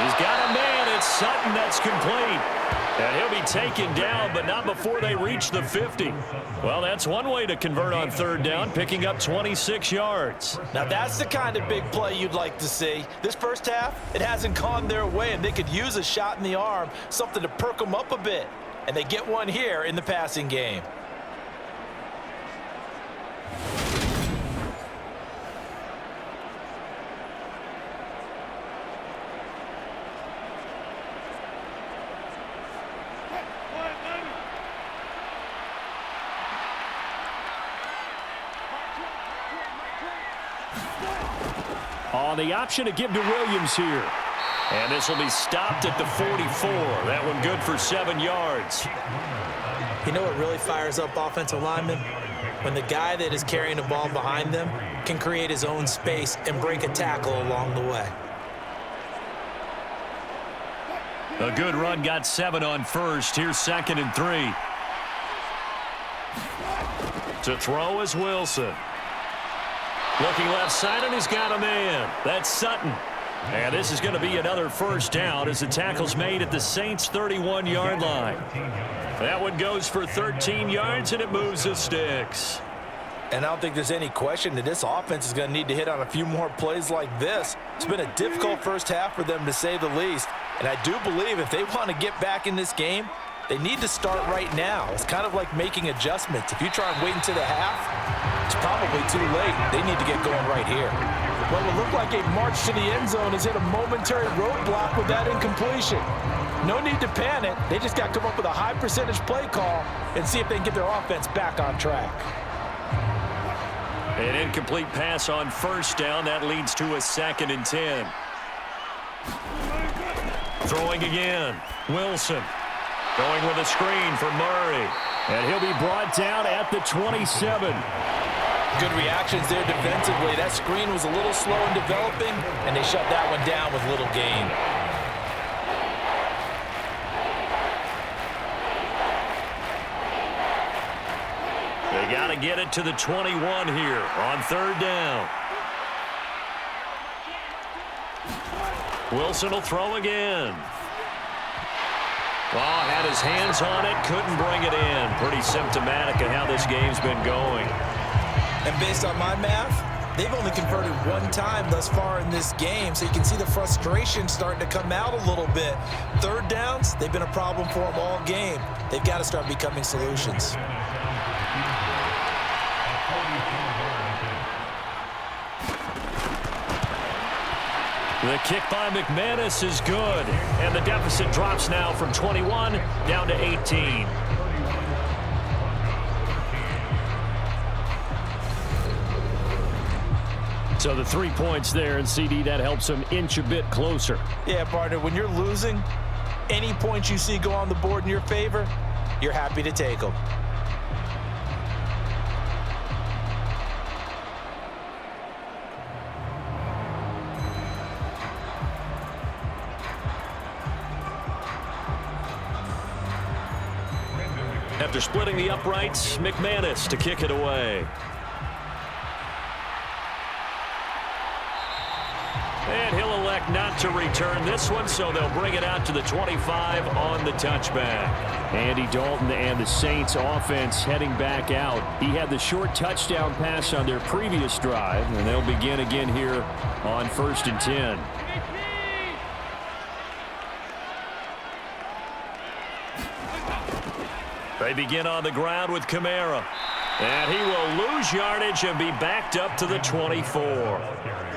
He's got a man. It's Sutton that's complete. And he'll be taken down, but not before they reach the 50. Well, that's one way to convert on 3rd down, picking up 26 yards. Now, that's the kind of big play you'd like to see. This first half, it hasn't gone their way, and they could use a shot in the arm, something to perk them up a bit. And they get one here in the passing game. On the option to give to Williams here. And this will be stopped at the 44. That one good for 7 yards. You know what really fires up offensive linemen? When the guy that is carrying the ball behind them can create his own space and break a tackle along the way. A good run, got 7 on first. Here's 2nd and 3. To throw is Wilson. Looking left side, and he's got a man. That's Sutton. And this is going to be another first down as the tackle's made at the Saints' 31-yard line. That one goes for 13 yards, and it moves the sticks. And I don't think there's any question that this offense is going to need to hit on a few more plays like this. It's been a difficult first half for them, to say the least. And I do believe if they want to get back in this game, they need to start right now. It's kind of like making adjustments. If you try and wait until the half, it's probably too late. They need to get going right here. Well, it looked like a march to the end zone has hit a momentary roadblock with that incompletion. No need to panic. They just got to come up with a high percentage play call and see if they can get their offense back on track. An incomplete pass on first down. That leads to a 2nd and 10. Throwing again. Wilson going with a screen for Murray. And he'll be brought down at the 27. Good reactions there defensively. That screen was a little slow in developing, and they shut that one down with little gain. They got to get it to the 21 here on 3rd down. Wilson will throw again. Oh, had his hands on it, couldn't bring it in. Pretty symptomatic of how this game's been going. And based on my math, they've only converted one time thus far in this game, so you can see the frustration starting to come out a little bit. 3rd downs, they've been a problem for them all game. They've got to start becoming solutions. The kick by McManus is good, and the deficit drops now from 21 down to 18. So the 3 points there, and CD, that helps them inch a bit closer. Yeah, partner, when you're losing, any points you see go on the board in your favor, you're happy to take them. After splitting the uprights, McManus to kick it away. And he'll elect not to return this one, so they'll bring it out to the 25 on the touchback. Andy Dalton and the Saints offense heading back out. He had the short touchdown pass on their previous drive, and they'll begin again here on 1st and 10. They begin on the ground with Kamara. And he will lose yardage and be backed up to the 24.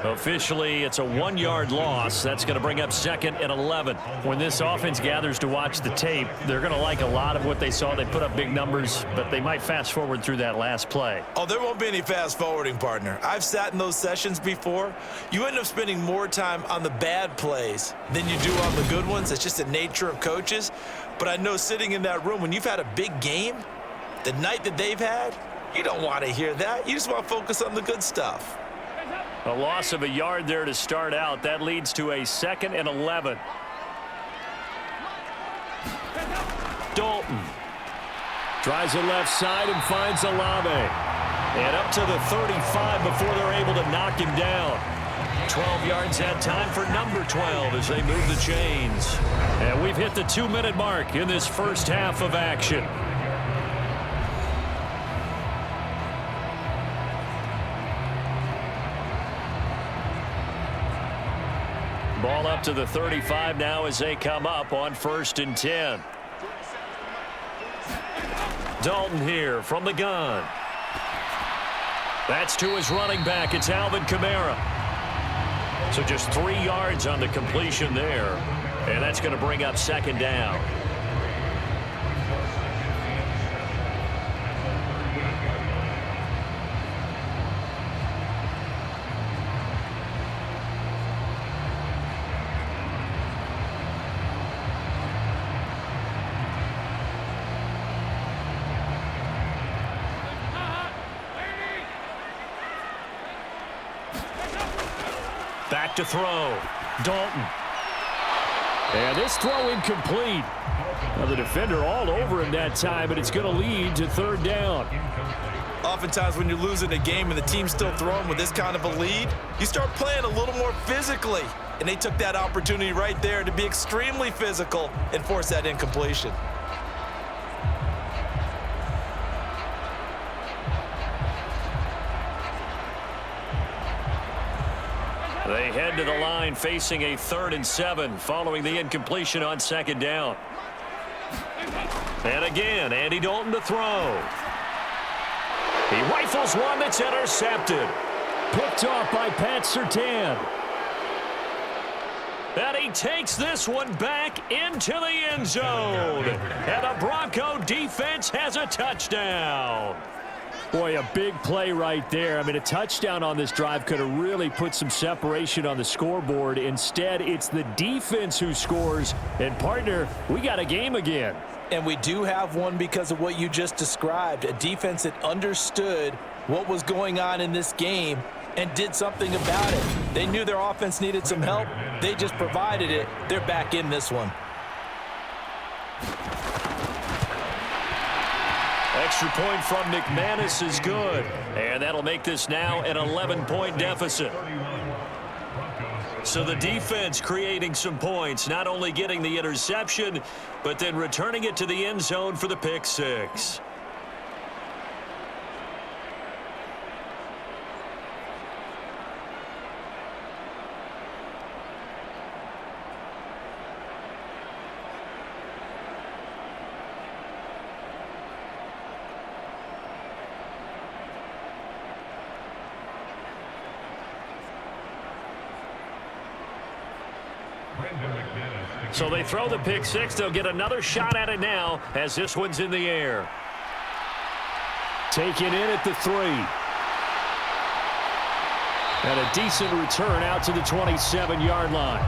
Officially, it's a 1-yard loss. That's going to bring up 2nd and 11. When this offense gathers to watch the tape, they're going to like a lot of what they saw. They put up big numbers, but they might fast forward through that last play. Oh, there won't be any fast forwarding, partner. I've sat in those sessions before. You end up spending more time on the bad plays than you do on the good ones. It's just the nature of coaches. But I know sitting in that room, when you've had a big game, the night that they've had, you don't want to hear that. You just want to focus on the good stuff. A loss of a yard there to start out. That leads to a 2nd and 11. Dalton tries the left side and finds Olave. And up to the 35 before they're able to knock him down. 12 yards that time for number 12 as they move the chains. And we've hit the 2-minute mark in this first half of action. Ball up to the 35 now as they come up on 1st and 10. Dalton here from the gun. That's to his running back. It's Alvin Kamara. So just 3 yards on the completion there. And that's going to bring up 2nd down. Back to throw. Dalton. And this throw incomplete. Now the defender all over him that time, but it's going to lead to 3rd down. Oftentimes when you're losing a game and the team's still throwing with this kind of a lead, you start playing a little more physically. And they took that opportunity right there to be extremely physical and force that incompletion. They head to the line facing a 3rd and 7 following the incompletion on 2nd down. And again, Andy Dalton to throw. He rifles one that's intercepted. Picked off by Pat Surtain. And he takes this one back into the end zone. And the Bronco defense has a touchdown. Boy, a big play right there. I mean, a touchdown on this drive could have really put some separation on the scoreboard. Instead, it's the defense who scores. And, partner, we got a game again. And we do have one because of what you just described, a defense that understood what was going on in this game and did something about it. They knew their offense needed some help. They just provided it. They're back in this one. Extra point from McManus is good. And that'll make this now an 11-point deficit. So the defense creating some points, not only getting the interception, but then returning it to the end zone for the pick six. So they throw the pick six. They'll get another shot at it now as this one's in the air. Taken in at the 3. And a decent return out to the 27-yard line.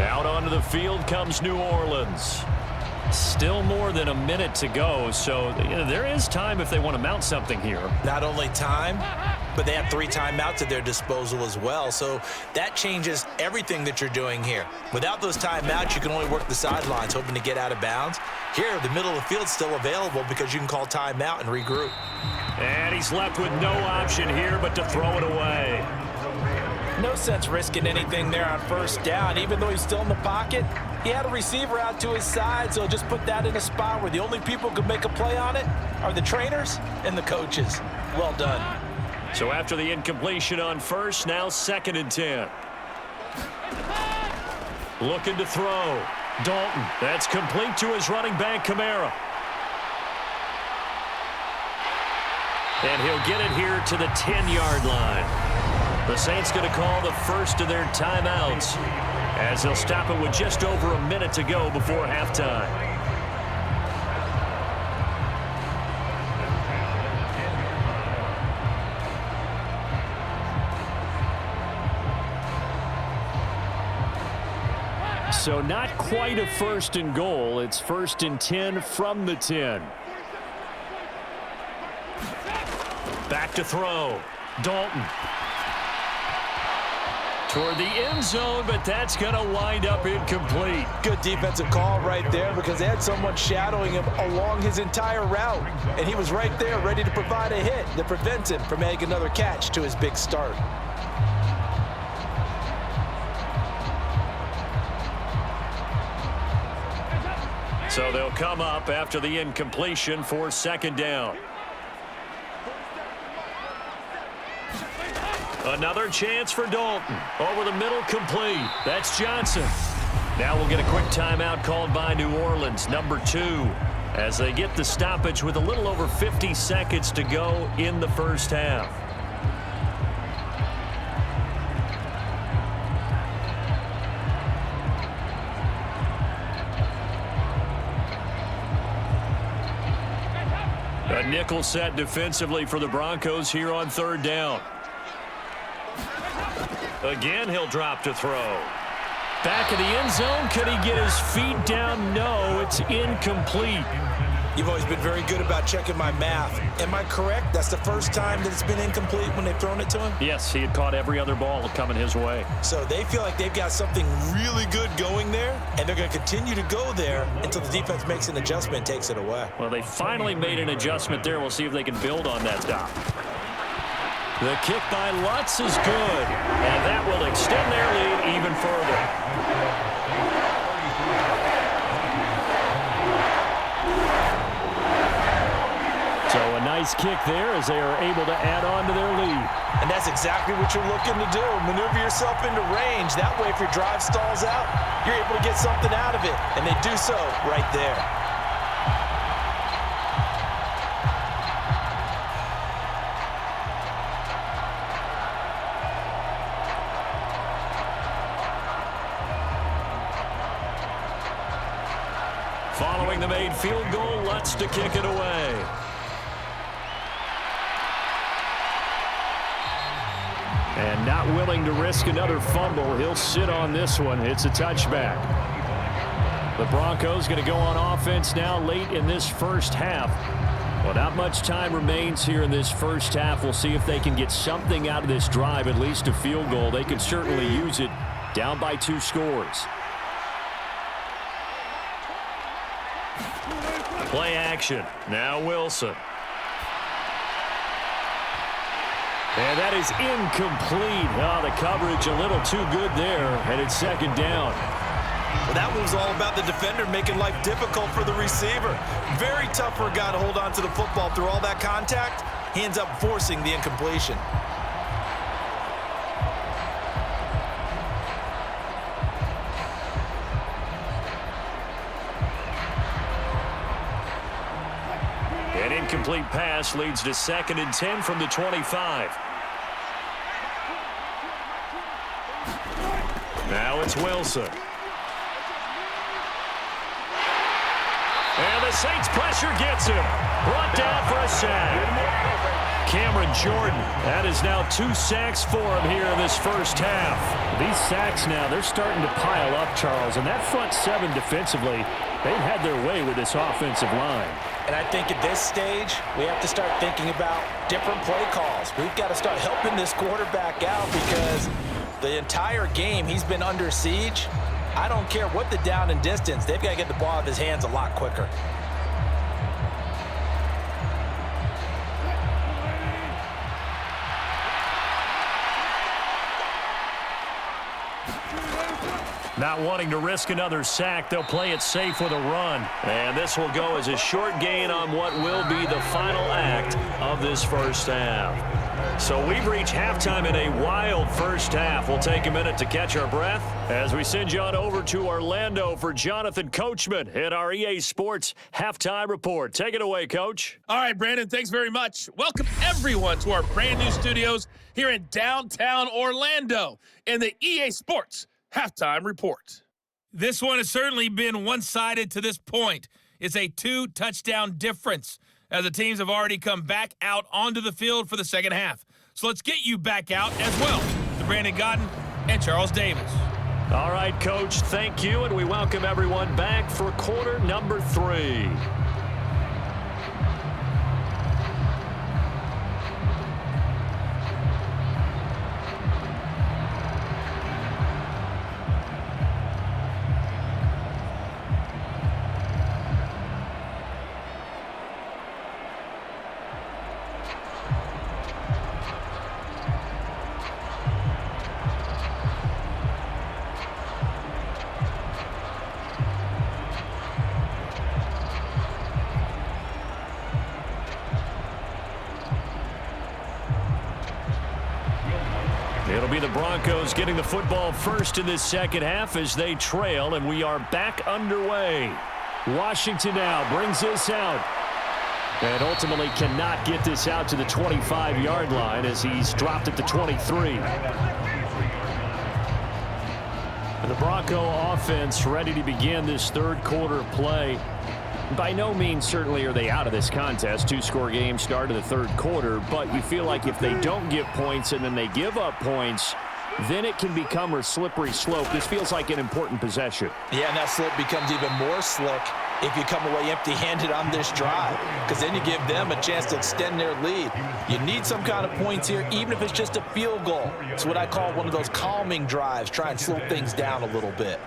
Out onto the field comes New Orleans. Still more than a minute to go, so there is time if they want to mount something here. Not only time, but they have 3 timeouts at their disposal as well. So that changes everything that you're doing here. Without those timeouts, you can only work the sidelines, hoping to get out of bounds. Here, the middle of the field's still available because you can call timeout and regroup. And he's left with no option here but to throw it away. No sense risking anything there on 1st down. Even though he's still in the pocket, he had a receiver out to his side, so just put that in a spot where the only people who can make a play on it are the trainers and the coaches. Well done. So after the incompletion on 1st, now 2nd and 10. Looking to throw. Dalton. That's complete to his running back, Kamara. And he'll get it here to the 10-yard line. The Saints going to call the first of their timeouts as they'll stop it with just over a minute to go before halftime. So not quite a 1st and goal. It's 1st and 10 from the 10. Back to throw. Dalton. Toward the end zone, but that's going to wind up incomplete. Good defensive call right there because they had someone shadowing him along his entire route. And he was right there ready to provide a hit that prevents him from making another catch to his big start. So they'll come up after the incompletion for 2nd down. Another chance for Dalton. Over the middle, complete. That's Johnson. Now we'll get a quick timeout called by New Orleans, number 2, as they get the stoppage with a little over 50 seconds to go in the 1st half. A nickel set defensively for the Broncos here on 3rd down. Again, he'll drop to throw. Back of the end zone. Can he get his feet down? No, it's incomplete. You've always been very good about checking my math. Am I correct? That's the first time that it's been incomplete when they've thrown it to him? Yes, he had caught every other ball coming his way. So they feel like they've got something really good going there, and they're going to continue to go there until the defense makes an adjustment and takes it away. Well, they finally made an adjustment there. We'll see if they can build on that stop. The kick by Lutz is good, and that will extend their lead even further. nice kick there as they are able to add on to their lead. And that's exactly what you're looking to do. Maneuver yourself into range. That way, if your drive stalls out, you're able to get something out of it. And they do so right there. Following the made field goal, Lutz to kick it away. And not willing to risk another fumble. He'll sit on this one. It's a touchback. The Broncos going to go on offense now late in this first half. Well, not much time remains here in this first half. We'll see if they can get something out of this drive, at least a field goal. They could certainly use it down by 2 scores. Play action. Now Wilson. And that is incomplete. Oh, the coverage a little too good there, and it's second down. Well, that move's all about the defender making life difficult for the receiver. Very tough for a guy to hold on to the football through all that contact. He ends up forcing the incompletion. An incomplete pass leads to 2nd and 10 from the 25. Now it's Wilson. And the Saints pressure gets him. Brought down for a sack. Cameron Jordan. That is now 2 sacks for him here in this first half. These sacks now, they're starting to pile up, Charles. And that front 7 defensively, they've had their way with this offensive line. And I think at this stage, we have to start thinking about different play calls. We've got to start helping this quarterback out because the entire game he's been under siege. I don't care what the down and distance. They've got to get the ball out of his hands a lot quicker. Not wanting to risk another sack, they'll play it safe with a run. And this will go as a short gain on what will be the final act of this first half. So we've reached halftime in a wild first half. We'll take a minute to catch our breath as we send you on over to Orlando for Jonathan Coachman in our EA Sports Halftime Report. Take it away, Coach. All right, Brandon, thanks very much. Welcome, everyone, to our brand new studios here in downtown Orlando in the EA Sports Halftime Report. This one has certainly been one-sided to this point. It's a 2-touchdown difference as the teams have already come back out onto the field for the second half. So let's get you back out as well to Brandon Godden and Charles Davis. All right, Coach, thank you, and we welcome everyone back for quarter number 3. It'll be the Broncos getting the football first in this second half as they trail, and we are back underway. Washington now brings this out and ultimately cannot get this out to the 25-yard line as he's dropped at the 23. And the Bronco offense ready to begin this third quarter play. By no means certainly are they out of this contest. 2-score game start of the third quarter, but you feel like if they don't get points and then they give up points, then it can become a slippery slope. This feels like an important possession. Yeah, and that slope becomes even more slick if you come away empty-handed on this drive, because then you give them a chance to extend their lead. You need some kind of points here, even if it's just a field goal. It's what I call one of those calming drives. Try and slow things down a little bit.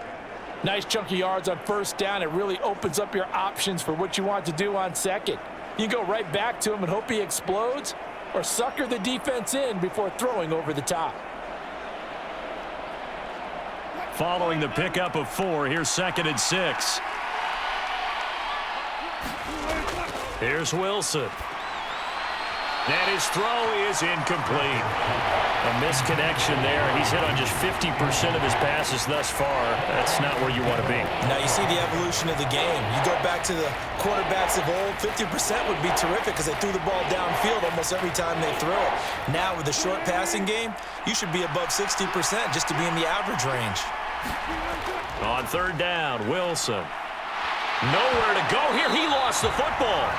Nice chunky yards on first down. It really opens up your options for what you want to do on second. You go right back to him and hope he explodes, or sucker the defense in before throwing over the top. Following the pickup of 4, here's 2nd and 6. Here's Wilson. And his throw is incomplete. A misconnection there. He's hit on just 50% of his passes thus far. That's not where you want to be. Now you see the evolution of the game. You go back to the quarterbacks of old, 50% would be terrific because they threw the ball downfield almost every time they threw it. Now with the short passing game, you should be above 60% just to be in the average range. On third down, Wilson. Nowhere to go here. He lost the football.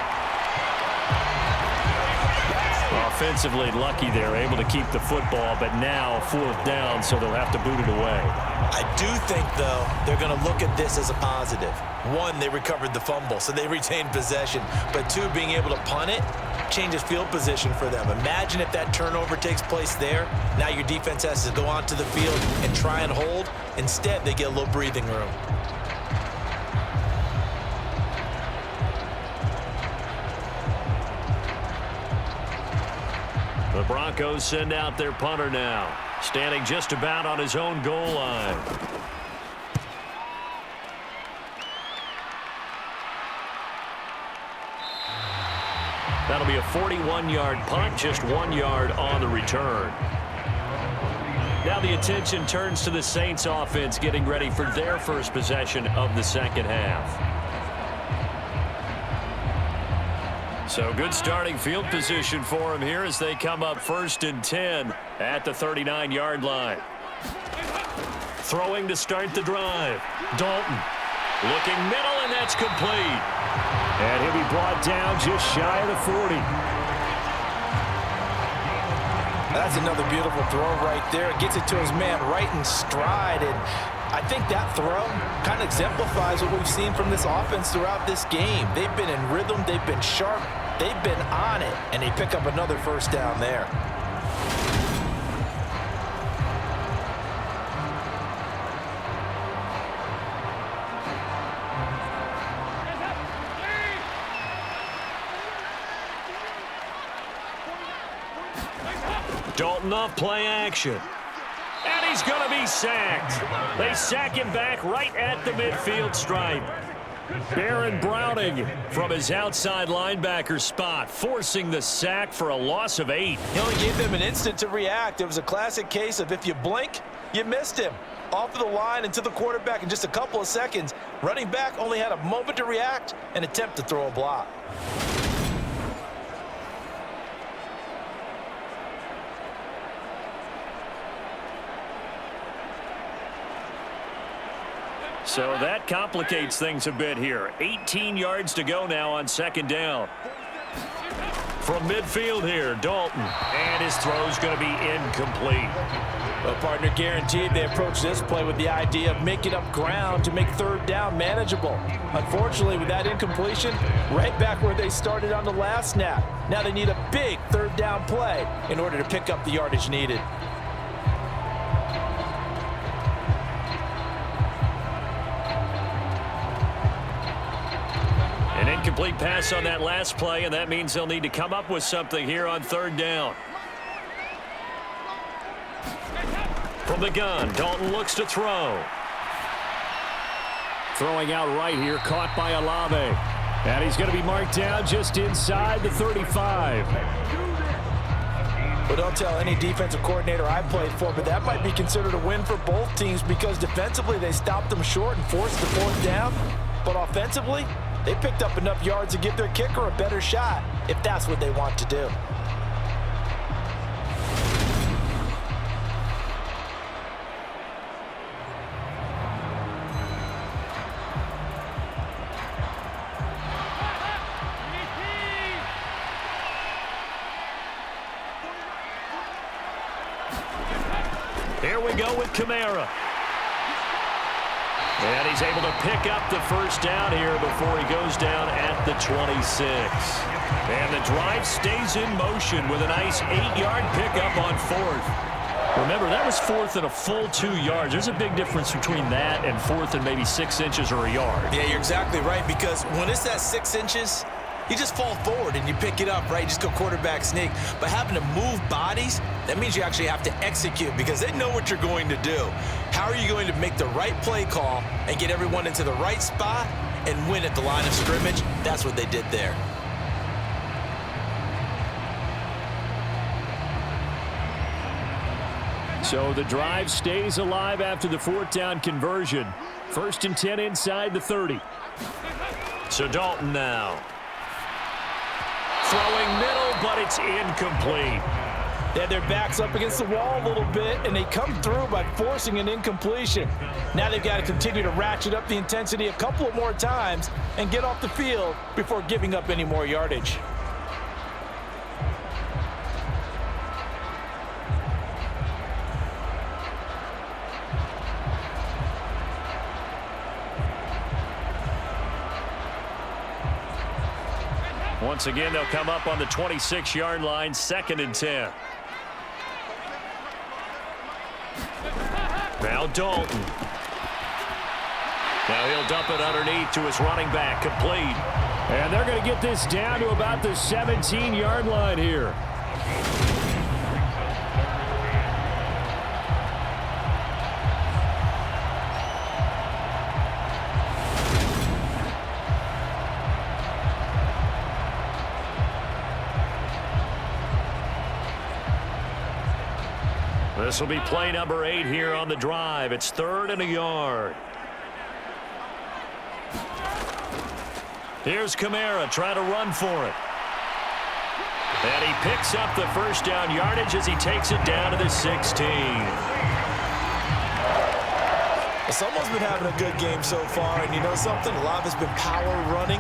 Offensively lucky they're able to keep the football, but now fourth down, so they'll have to boot it away. I do think, though, they're going to look at this as a positive. One, they recovered the fumble, so they retained possession. But two, being able to punt it changes field position for them. Imagine if that turnover takes place there. Now your defense has to go onto the field and try and hold. Instead, they get a little breathing room. The Broncos send out their punter now, standing just about on his own goal line. That'll be a 41-yard punt, just 1 yard on the return. Now the attention turns to the Saints offense getting ready for their first possession of the second half. So good starting field position for them here as they come up 1st and 10 at the 39-yard line. Throwing to start the drive. Dalton looking middle, and that's complete. And he'll be brought down just shy of the 40. That's another beautiful throw right there. It gets it to his man right in stride. And I think that throw kind of exemplifies what we've seen from this offense throughout this game. They've been in rhythm. They've been sharp. They've been on it. And they pick up another first down there. Dalton off play action. And he's going to be sacked. They sack him back right at the midfield stripe. Baron Browning from his outside linebacker spot, forcing the sack for a loss of 8. He only gave them an instant to react. It was a classic case of if you blink, you missed him. Off of the line and to the quarterback in just a couple of seconds. Running back only had a moment to react and attempt to throw a block. So that complicates things a bit here. 18 yards to go now on second down. From midfield here, Dalton. And his throw's going to be incomplete. Well, partner, guaranteed they approach this play with the idea of making up ground to make third down manageable. Unfortunately, with that incompletion, right back where they started on the last snap. Now they need a big third down play in order to pick up the yardage needed. An incomplete pass on that last play, and that means they'll need to come up with something here on third down. From the gun, Dalton looks to throw. Throwing out right here, caught by Olave. And he's going to be marked down just inside the 35. Well, don't tell any defensive coordinator I played for, but that might be considered a win for both teams because defensively they stopped them short and forced the fourth down. But offensively, they picked up enough yards to give their kicker a better shot if that's what they want to do. Here we go with Kamara. And he's able to pick up the first down here before he goes down at the 26. And the drive stays in motion with a nice 8-yard pickup on fourth. Remember, that was fourth and a full 2 yards. There's a big difference between that and fourth and maybe 6 inches or a yard. Yeah, you're exactly right, because when it's at 6 inches, you just fall forward and you pick it up, right? You just go quarterback sneak. But having to move bodies, that means you actually have to execute because they know what you're going to do. How are you going to make the right play call and get everyone into the right spot and win at the line of scrimmage? That's what they did there. So the drive stays alive after the 4th down conversion. 1st and 10 inside the 30. So Dalton now. Throwing middle, but it's incomplete. They had their backs up against the wall a little bit, and they come through by forcing an incompletion. Now they've got to continue to ratchet up the intensity a couple of more times and get off the field before giving up any more yardage. Once again, they'll come up on the 26-yard line, 2nd and 10. Now Dalton. Now he'll dump it underneath to his running back, complete. And they're going to get this down to about the 17-yard line here. This will be play number 8 here on the drive. It's 3rd and a yard. Here's Kamara trying to run for it. And he picks up the 1st down yardage as he takes it down to the 16. Someone's been having a good game so far, and you know something? A lot of it's been power running.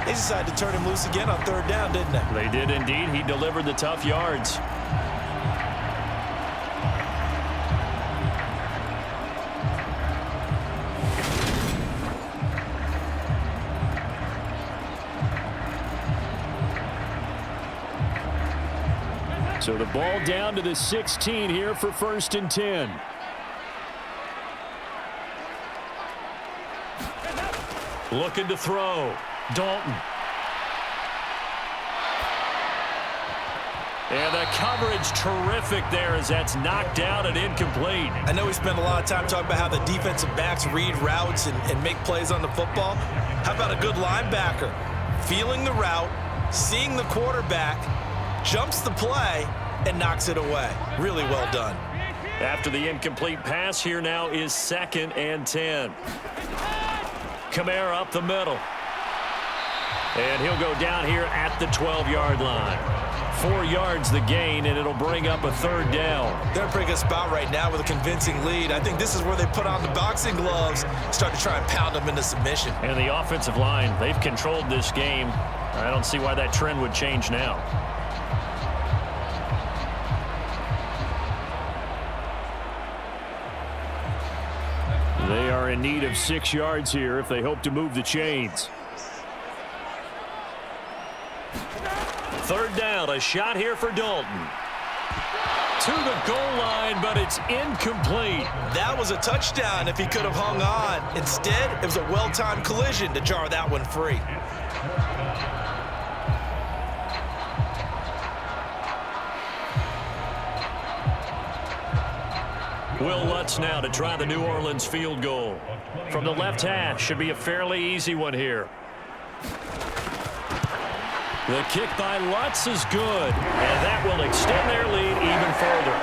They decided to turn him loose again on 3rd down, didn't they? They did indeed. He delivered the tough yards. So the ball down to the 16 here for 1st and 10. Looking to throw. Dalton. And the coverage terrific there as that's knocked down and incomplete. I know we spend a lot of time talking about how the defensive backs read routes and make plays on the football. How about a good linebacker? Feeling the route, seeing the quarterback, jumps the play, and knocks it away. Really well done. After the incomplete pass, here now is 2nd and 10. Kamara up the middle. And he'll go down here at the 12-yard line. 4 yards the gain, and it'll bring up a 3rd down. They're in a pretty good spot right now with a convincing lead. I think this is where they put on the boxing gloves, start to try and pound them into submission. And the offensive line, they've controlled this game. I don't see why that trend would change now. They are in need of 6 yards here if they hope to move the chains. 3rd down, a shot here for Dalton. To the goal line, but it's incomplete. That was a touchdown if he could have hung on. Instead, it was a well-timed collision to jar that one free. Will Lutz now to try the New Orleans field goal. From the left hash, should be a fairly easy one here. The kick by Lutz is good, and that will extend their lead even further.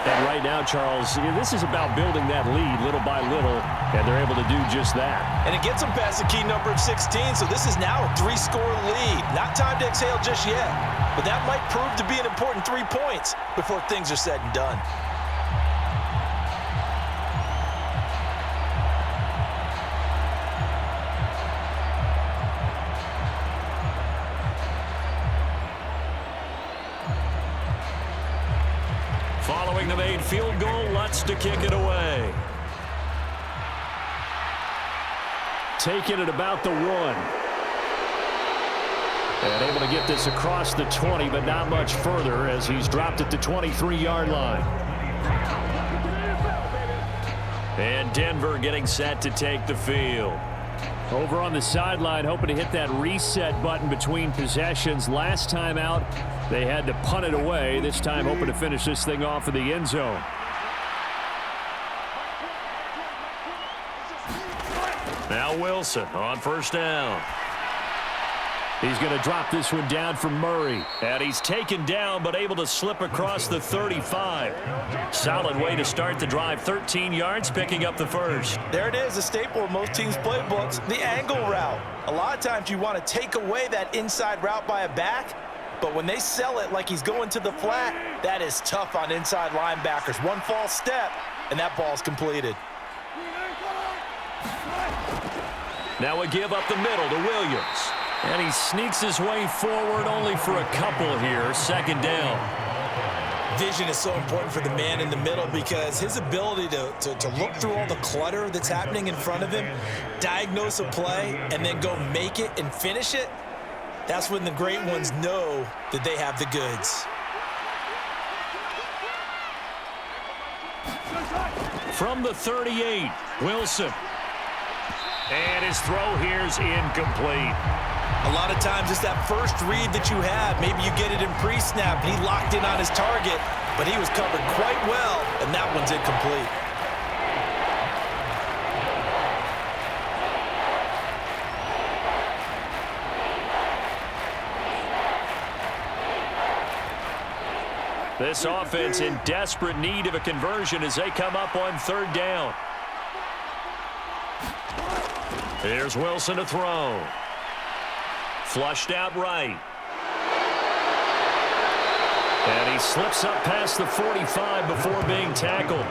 And right now, Charles, this is about building that lead little by little, and they're able to do just that. And it gets them past the key number of 16, so this is now a 3-score lead. Not time to exhale just yet, but that might prove to be an important 3 points before things are said and done. Following the made field goal, Lutz to kick it away. Taking it about the 1. And able to get this across the 20, but not much further as he's dropped at the 23-yard line. And Denver getting set to take the field. Over on the sideline, hoping to hit that reset button between possessions. Last time out, they had to punt it away. This time, hoping to finish this thing off in the end zone. Now Wilson on 1st down. He's going to drop this one down for Murray. And he's taken down, but able to slip across the 35. Solid way to start the drive. 13 yards, picking up the first. There it is, a staple of most teams' playbooks, the angle route. A lot of times you want to take away that inside route by a back, but when they sell it like he's going to the flat, that is tough on inside linebackers. One false step, and that ball's completed. Now a give up the middle to Williams. And he sneaks his way forward only for a couple here. Second down. Vision is so important for the man in the middle because his ability to look through all the clutter that's happening in front of him, diagnose a play, and then go make it and finish it, that's when the great ones know that they have the goods. From the 38, Wilson. And his throw here's incomplete. A lot of times it's that first read that you have. Maybe you get it in pre-snap, and he locked in on his target, but he was covered quite well, and that one's incomplete. This offense in desperate need of a conversion as they come up on third down. Here's Wilson to throw. Flushed out right. And he slips up past the 45 before being tackled.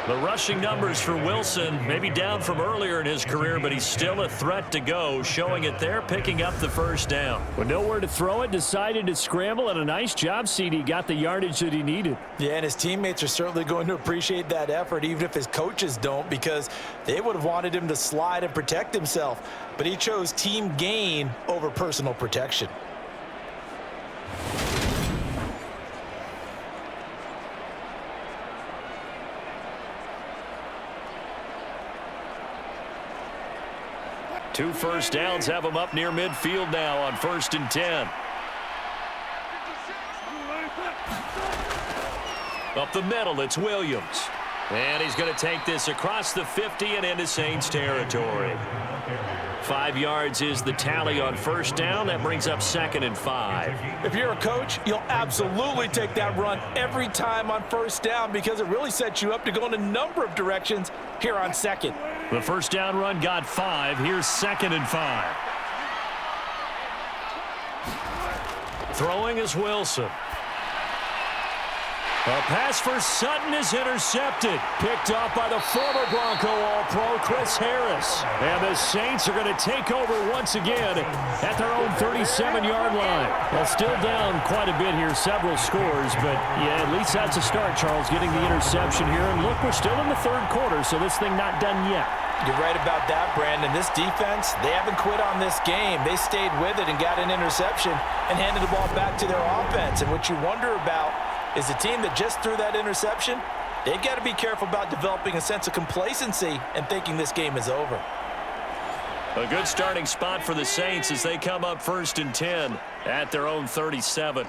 The rushing numbers for Wilson maybe down from earlier in his career, but he's still a threat to go, showing it there, picking up the first down. With nowhere to throw it, decided to scramble, and a nice job, CD. Got the yardage that he needed. Yeah, and his teammates are certainly going to appreciate that effort, even if his coaches don't, because they would have wanted him to slide and protect himself. But he chose team gain over personal protection. Two first downs have him up near midfield now on 1st and 10. Up the middle, it's Williams. And he's going to take this across the 50 and into Saints territory. 5 yards is the tally on first down. That brings up 2nd and 5. If you're a coach, you'll absolutely take that run every time on first down because it really sets you up to go in a number of directions here on second. The first down run got 5. Here's 2nd and 5. Throwing is Wilson. A pass for Sutton is intercepted. Picked off by the former Bronco All-Pro, Chris Harris. And the Saints are going to take over once again at their own 37-yard line. Well, still down quite a bit here, several scores, but yeah, at least that's a start, Charles, getting the interception here. And look, we're still in the third quarter, so this thing not done yet. You're right about that, Brandon. This defense, they haven't quit on this game. They stayed with it and got an interception and handed the ball back to their offense. And what you wonder about is the team that just threw that interception, they've got to be careful about developing a sense of complacency and thinking this game is over. A good starting spot for the Saints as they come up 1st and 10 at their own 37.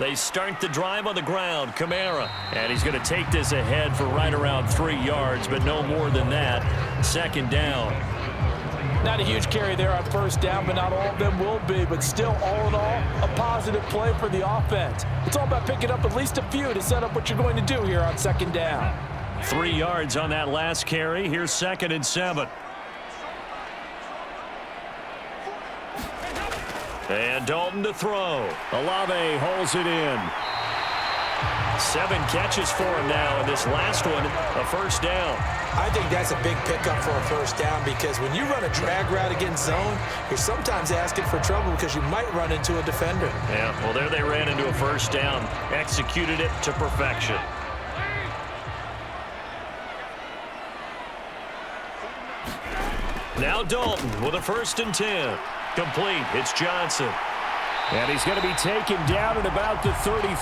They start the drive on the ground. Kamara. And he's going to take this ahead for right around 3 yards, but no more than that. 2nd down. Not a huge carry there on first down, but not all of them will be. But still, all in all, a positive play for the offense. It's all about picking up at least a few to set up what you're going to do here on 2nd down. 3 yards on that last carry. Here's 2nd and 7. And Dalton to throw. Olave holds it in. 7 catches for him now, and this last one, a first down. I think that's a big pickup for a first down because when you run a drag route against zone, you're sometimes asking for trouble because you might run into a defender. Yeah, well, there they ran into a first down, executed it to perfection. Now Dalton with a 1st and 10. Complete. It's Johnson. And he's going to be taken down at about the 33.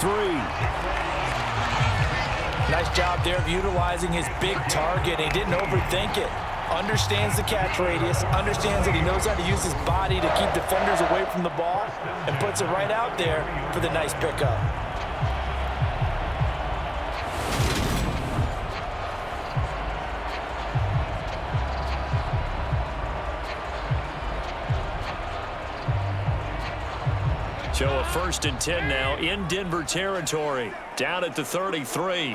Nice job there of utilizing his big target. He didn't overthink it. Understands the catch radius, understands that he knows how to use his body to keep defenders away from the ball, and puts it right out there for the nice pickup. So a 1st and 10 now in Denver territory. Down at the 33.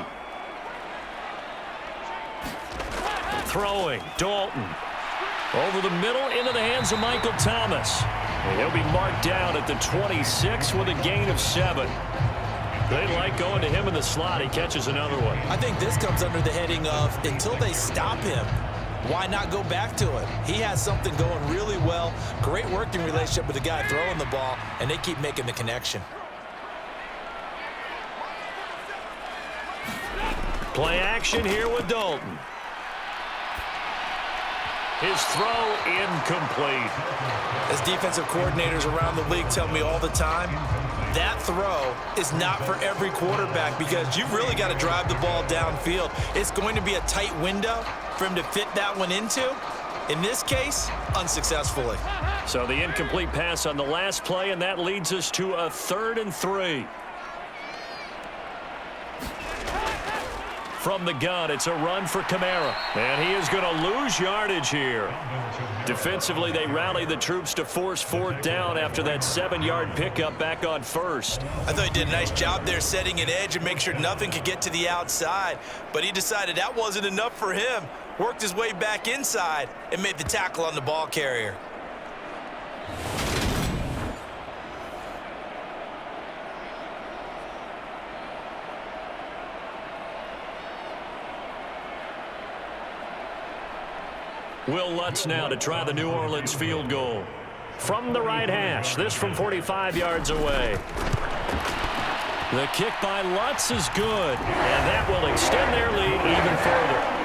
Throwing, Dalton. Over the middle, into the hands of Michael Thomas. And he'll be marked down at the 26 with a gain of 7. They like going to him in the slot. He catches another one. I think this comes under the heading of until they stop him, why not go back to it? He has something going really well. Great working relationship with the guy throwing the ball, and they keep making the connection. Play action here with Dalton. His throw incomplete. As defensive coordinators around the league tell me all the time, that throw is not for every quarterback because you've really got to drive the ball downfield. It's going to be a tight window for him to fit that one into. In this case, unsuccessfully. So the incomplete pass on the last play, and that leads us to a 3rd and 3. From the gun, it's a run for Kamara. And he is going to lose yardage here. Defensively, they rally the troops to force 4th down after that 7-yard pickup back on 1st. I thought he did a nice job there setting an edge and make sure nothing could get to the outside. But he decided that wasn't enough for him. Worked his way back inside and made the tackle on the ball carrier. Will Lutz now to try the New Orleans field goal. From the right hash, this from 45 yards away. The kick by Lutz is good, and that will extend their lead even further.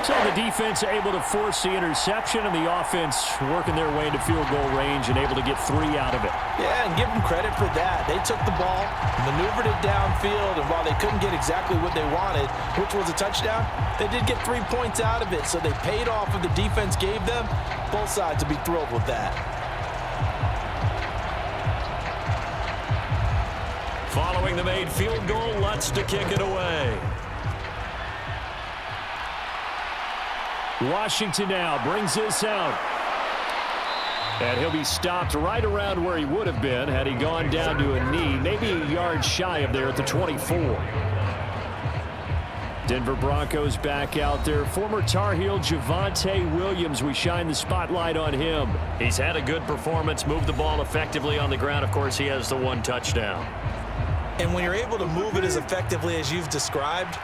So the defense able to force the interception, and the offense working their way into field goal range and able to get 3 out of it. Yeah, and give them credit for that. They took the ball, maneuvered it downfield, and while they couldn't get exactly what they wanted, which was a touchdown, they did get 3 points out of it, so they paid off what the defense gave them. Both sides will be thrilled with that. Following the made field goal, Lutz to kick it away. Washington now brings this out. And he'll be stopped right around where he would have been had he gone down to a knee, maybe a yard shy of there at the 24. Denver Broncos back out there. Former Tar Heel Javonte Williams, we shine the spotlight on him. He's had a good performance, moved the ball effectively on the ground. Of course, he has the 1 touchdown. And when you're able to move it as effectively as you've described,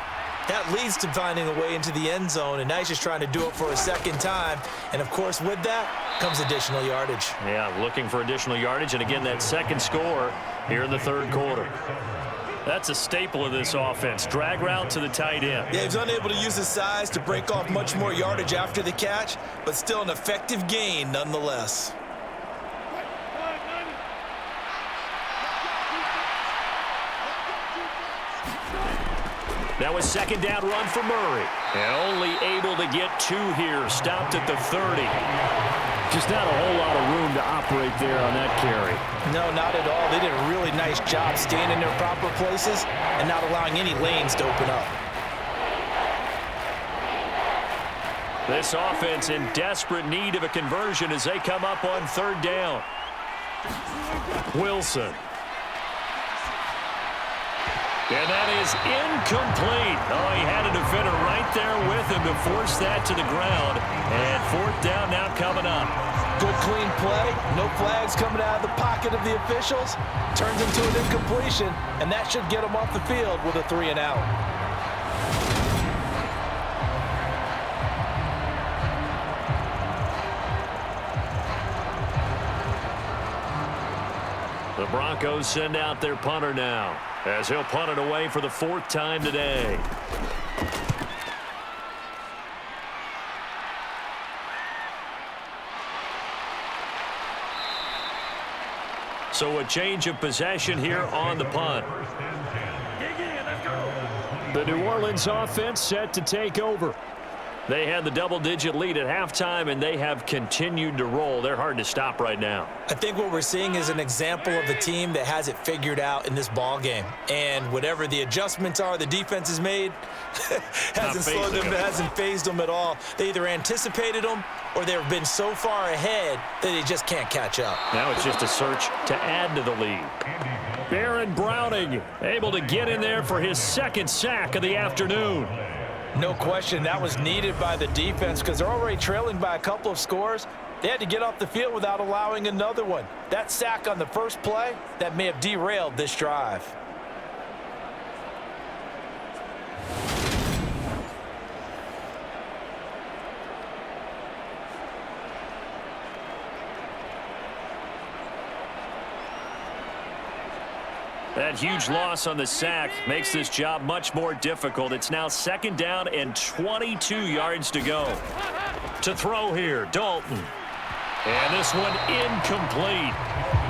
that leads to finding a way into the end zone, and now he's just trying to do it for a 2nd time. And, of course, with that comes additional yardage. Yeah, looking for additional yardage, and again, that 2nd score here in the 3rd quarter. That's a staple of this offense. Drag route to the tight end. Yeah, he's unable to use his size to break off much more yardage after the catch, but still an effective gain nonetheless. Now a 2nd down run for Murray. And only able to get 2 here. Stopped at the 30. Just not a whole lot of room to operate there on that carry. No, not at all. They did a really nice job staying in their proper places and not allowing any lanes to open up. This offense in desperate need of a conversion as they come up on 3rd down. Wilson. And that is incomplete. Oh, he had a defender right there with him to force that to the ground. And 4th down now coming up. Good clean play. No flags coming out of the pocket of the officials. Turns into an incompletion, and that should get them off the field with a 3 and out. The Broncos send out their punter now, as he'll punt it away for the 4th time today. So a change of possession here on the punt. The New Orleans offense set to take over. They had the double-digit lead at halftime, and they have continued to roll. They're hard to stop right now. I think what we're seeing is an example of a team that has it figured out in this ball game. And whatever the adjustments are the defense has made hasn't slowed them, hasn't phased them at all. They either anticipated them or they've been so far ahead that they just can't catch up. Now it's just a search to add to the lead. Baron Browning able to get in there for his second sack of the afternoon. No question, that was needed by the defense because they're already trailing by a couple of scores. They had to get off the field without allowing another one. That sack on the first play, that may have derailed this drive. That huge loss on the sack makes this job much more difficult. It's now 2nd down and 22 yards to go. To throw here, Dalton. And this one incomplete.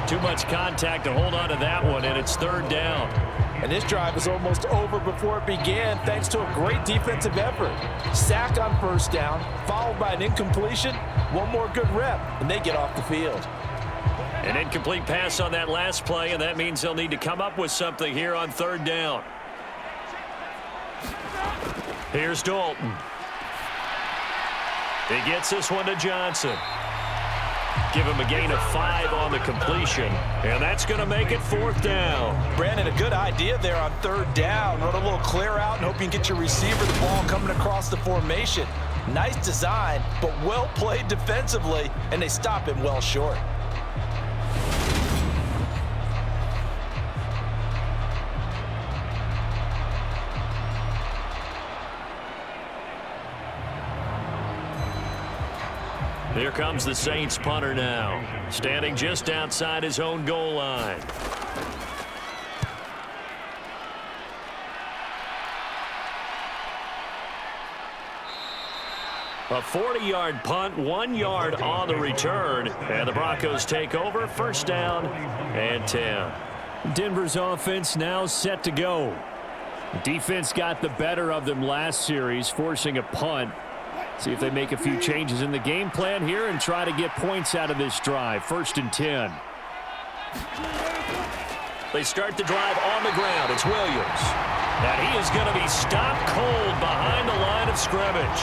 Too much contact to hold on to that one, and it's 3rd down. And this drive is almost over before it began thanks to a great defensive effort. Sack on 1st down, followed by an incompletion. One more good rep, and they get off the field. An incomplete pass on that last play, and that means they'll need to come up with something here on 3rd down. Here's Dalton. He gets this one to Johnson. Give him a gain of 5 on the completion, and that's going to make it 4th down. Brandon, a good idea there on 3rd down. Run a little clear out and hope you can get your receiver the ball coming across the formation. Nice design, but well played defensively, and they stop him well short. Here comes the Saints punter now, standing just outside his own goal line. A 40-yard punt, 1 yard on the return, and the Broncos take over, 1st down and 10. Denver's offense now set to go. Defense got the better of them last series, forcing a punt. See if they make a few changes in the game plan here and try to get points out of this drive. 1st and 10. They start the drive on the ground. It's Williams. And he is going to be stopped cold behind the line of scrimmage.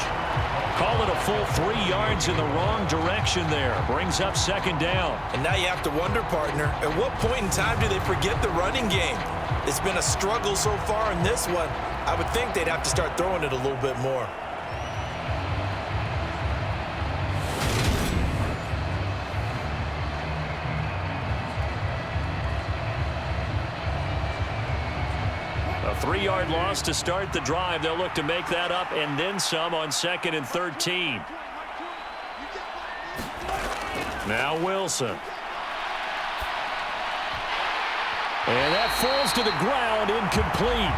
Call it a full 3 yards in the wrong direction there. Brings up 2nd down. And now you have to wonder, partner, at what point in time do they forget the running game? It's been a struggle so far in this one. I would think they'd have to start throwing it a little bit more. A 3-yard loss to start the drive. They'll look to make that up and then some on 2nd and 13. Now Wilson. And that falls to the ground, incomplete.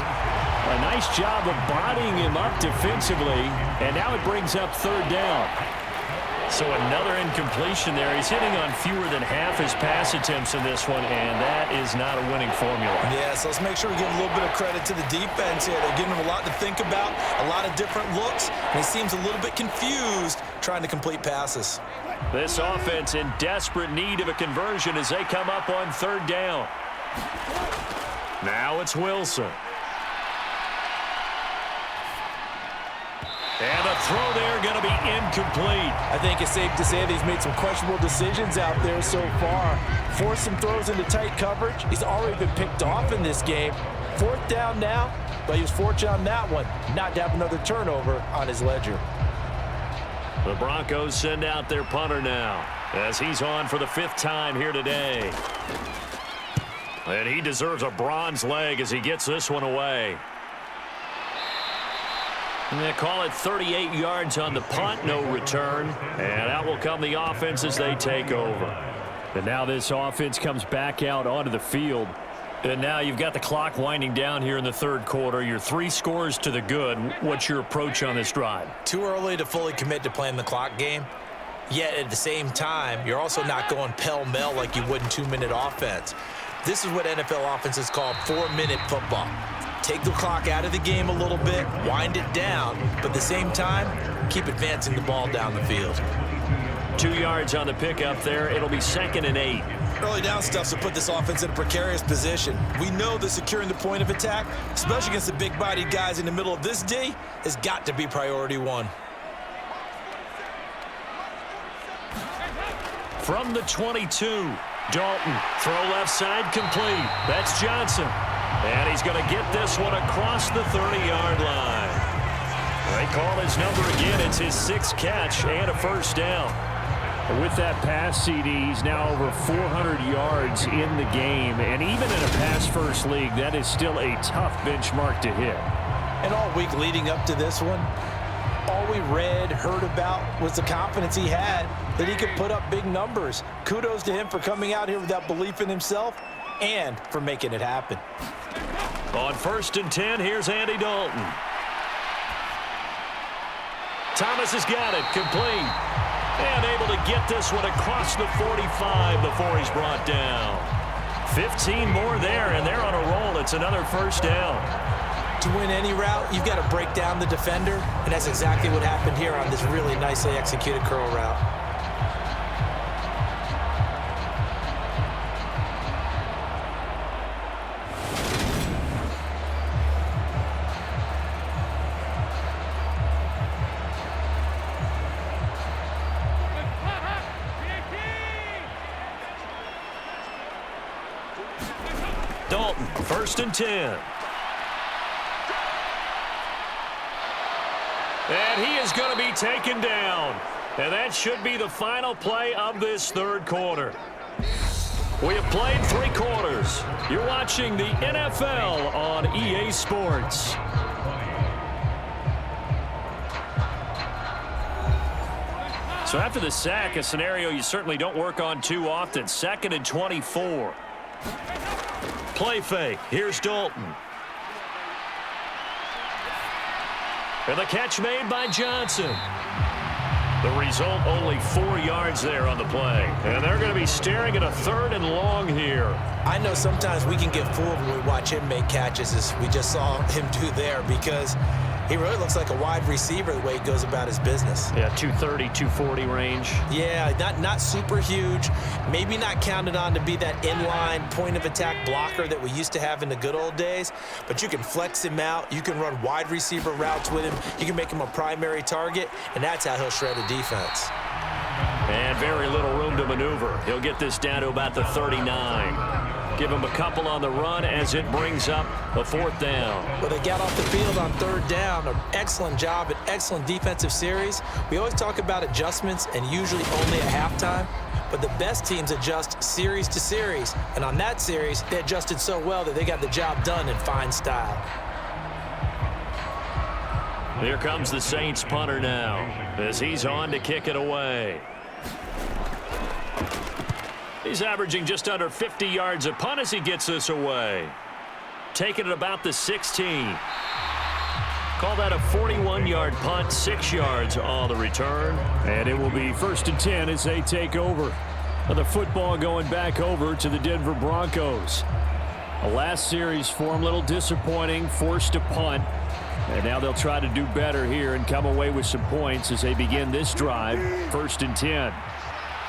A nice job of bodying him up defensively, and now it brings up 3rd down. So another incompletion there. He's hitting on fewer than half his pass attempts in this one, and that is not a winning formula. Yeah, so let's make sure we give a little bit of credit to the defense here. They're giving him a lot to think about, a lot of different looks, and he seems a little bit confused trying to complete passes. This offense in desperate need of a conversion as they come up on 3rd down. Now it's Wilson. And the throw there going to be incomplete. I think it's safe to say that he's made some questionable decisions out there so far. Forced some throws into tight coverage. He's already been picked off in this game. 4th down now, but he was fortunate on that one not to have another turnover on his ledger. The Broncos send out their punter now as he's on for the 5th time here today. And he deserves a bronze leg as he gets this one away. And they call it 38 yards on the punt, no return. And out will come the offense as they take over. And now this offense comes back out onto the field. And now you've got the clock winding down here in the 3rd quarter. You're 3 scores to the good. What's your approach on this drive? Too early to fully commit to playing the clock game. Yet at the same time, you're also not going pell-mell like you would in 2-minute offense. This is what NFL offenses call 4-minute football. take the clock out of the game a little bit, wind it down, but at the same time, keep advancing the ball down the field. 2 yards on the pickup there. It'll be 2nd and 8. Early down stuff to put this offense in a precarious position. We know that securing the point of attack, especially against the big-bodied guys in the middle of this D, has got to be priority one. From the 22, Dalton, throw left side complete. That's Johnson. And he's going to get this one across the 30-yard line. They call his number again. It's his 6th catch and a first down. With that pass, CD, he's now over 400 yards in the game. And even in a pass-first league, that is still a tough benchmark to hit. And all week leading up to this one, all we read, heard about was the confidence he had that he could put up big numbers. Kudos to him for coming out here with that belief in himself and for making it happen. On 1st and 10, here's Andy Dalton. Thomas has got it, complete. And able to get this one across the 45 before he's brought down. 15 more there, and they're on a roll. It's another first down. To win any route, you've got to break down the defender, and that's exactly what happened here on this really nicely executed curl route. Dalton, 1st and 10. And he is going to be taken down. And that should be the final play of this 3rd quarter. We have played 3 quarters. You're watching the NFL on EA Sports. So after the sack, a scenario you certainly don't work on too often. 2nd and 24. Play fake. Here's Dalton. And the catch made by Johnson. The result, only 4 yards there on the play. And they're going to be staring at a 3rd and long here. I know sometimes we can get fooled when we watch him make catches, as we just saw him do there, because he really looks like a wide receiver the way he goes about his business. Yeah, 230, 240 range. Yeah, not super huge. Maybe not counted on to be that inline point-of-attack blocker that we used to have in the good old days, but you can flex him out. You can run wide receiver routes with him. You can make him a primary target, and that's how he'll shred a defense. And very little room to maneuver. He'll get this down to about the 39. Give him a couple on the run as it brings up a 4th down. Well, they got off the field on 3rd down. An excellent job, an excellent defensive series. We always talk about adjustments and usually only at halftime, but the best teams adjust series to series. And on that series, they adjusted so well that they got the job done in fine style. Here comes the Saints punter now as he's on to kick it away. He's averaging just under 50 yards a punt as he gets this away. Taking it about the 16. Call that a 41-yard punt, 6 yards on the return. And it will be 1st and 10 as they take over. The football going back over to the Denver Broncos. The last series for them, a little disappointing, forced to punt. And now they'll try to do better here and come away with some points as they begin this drive, 1st and 10.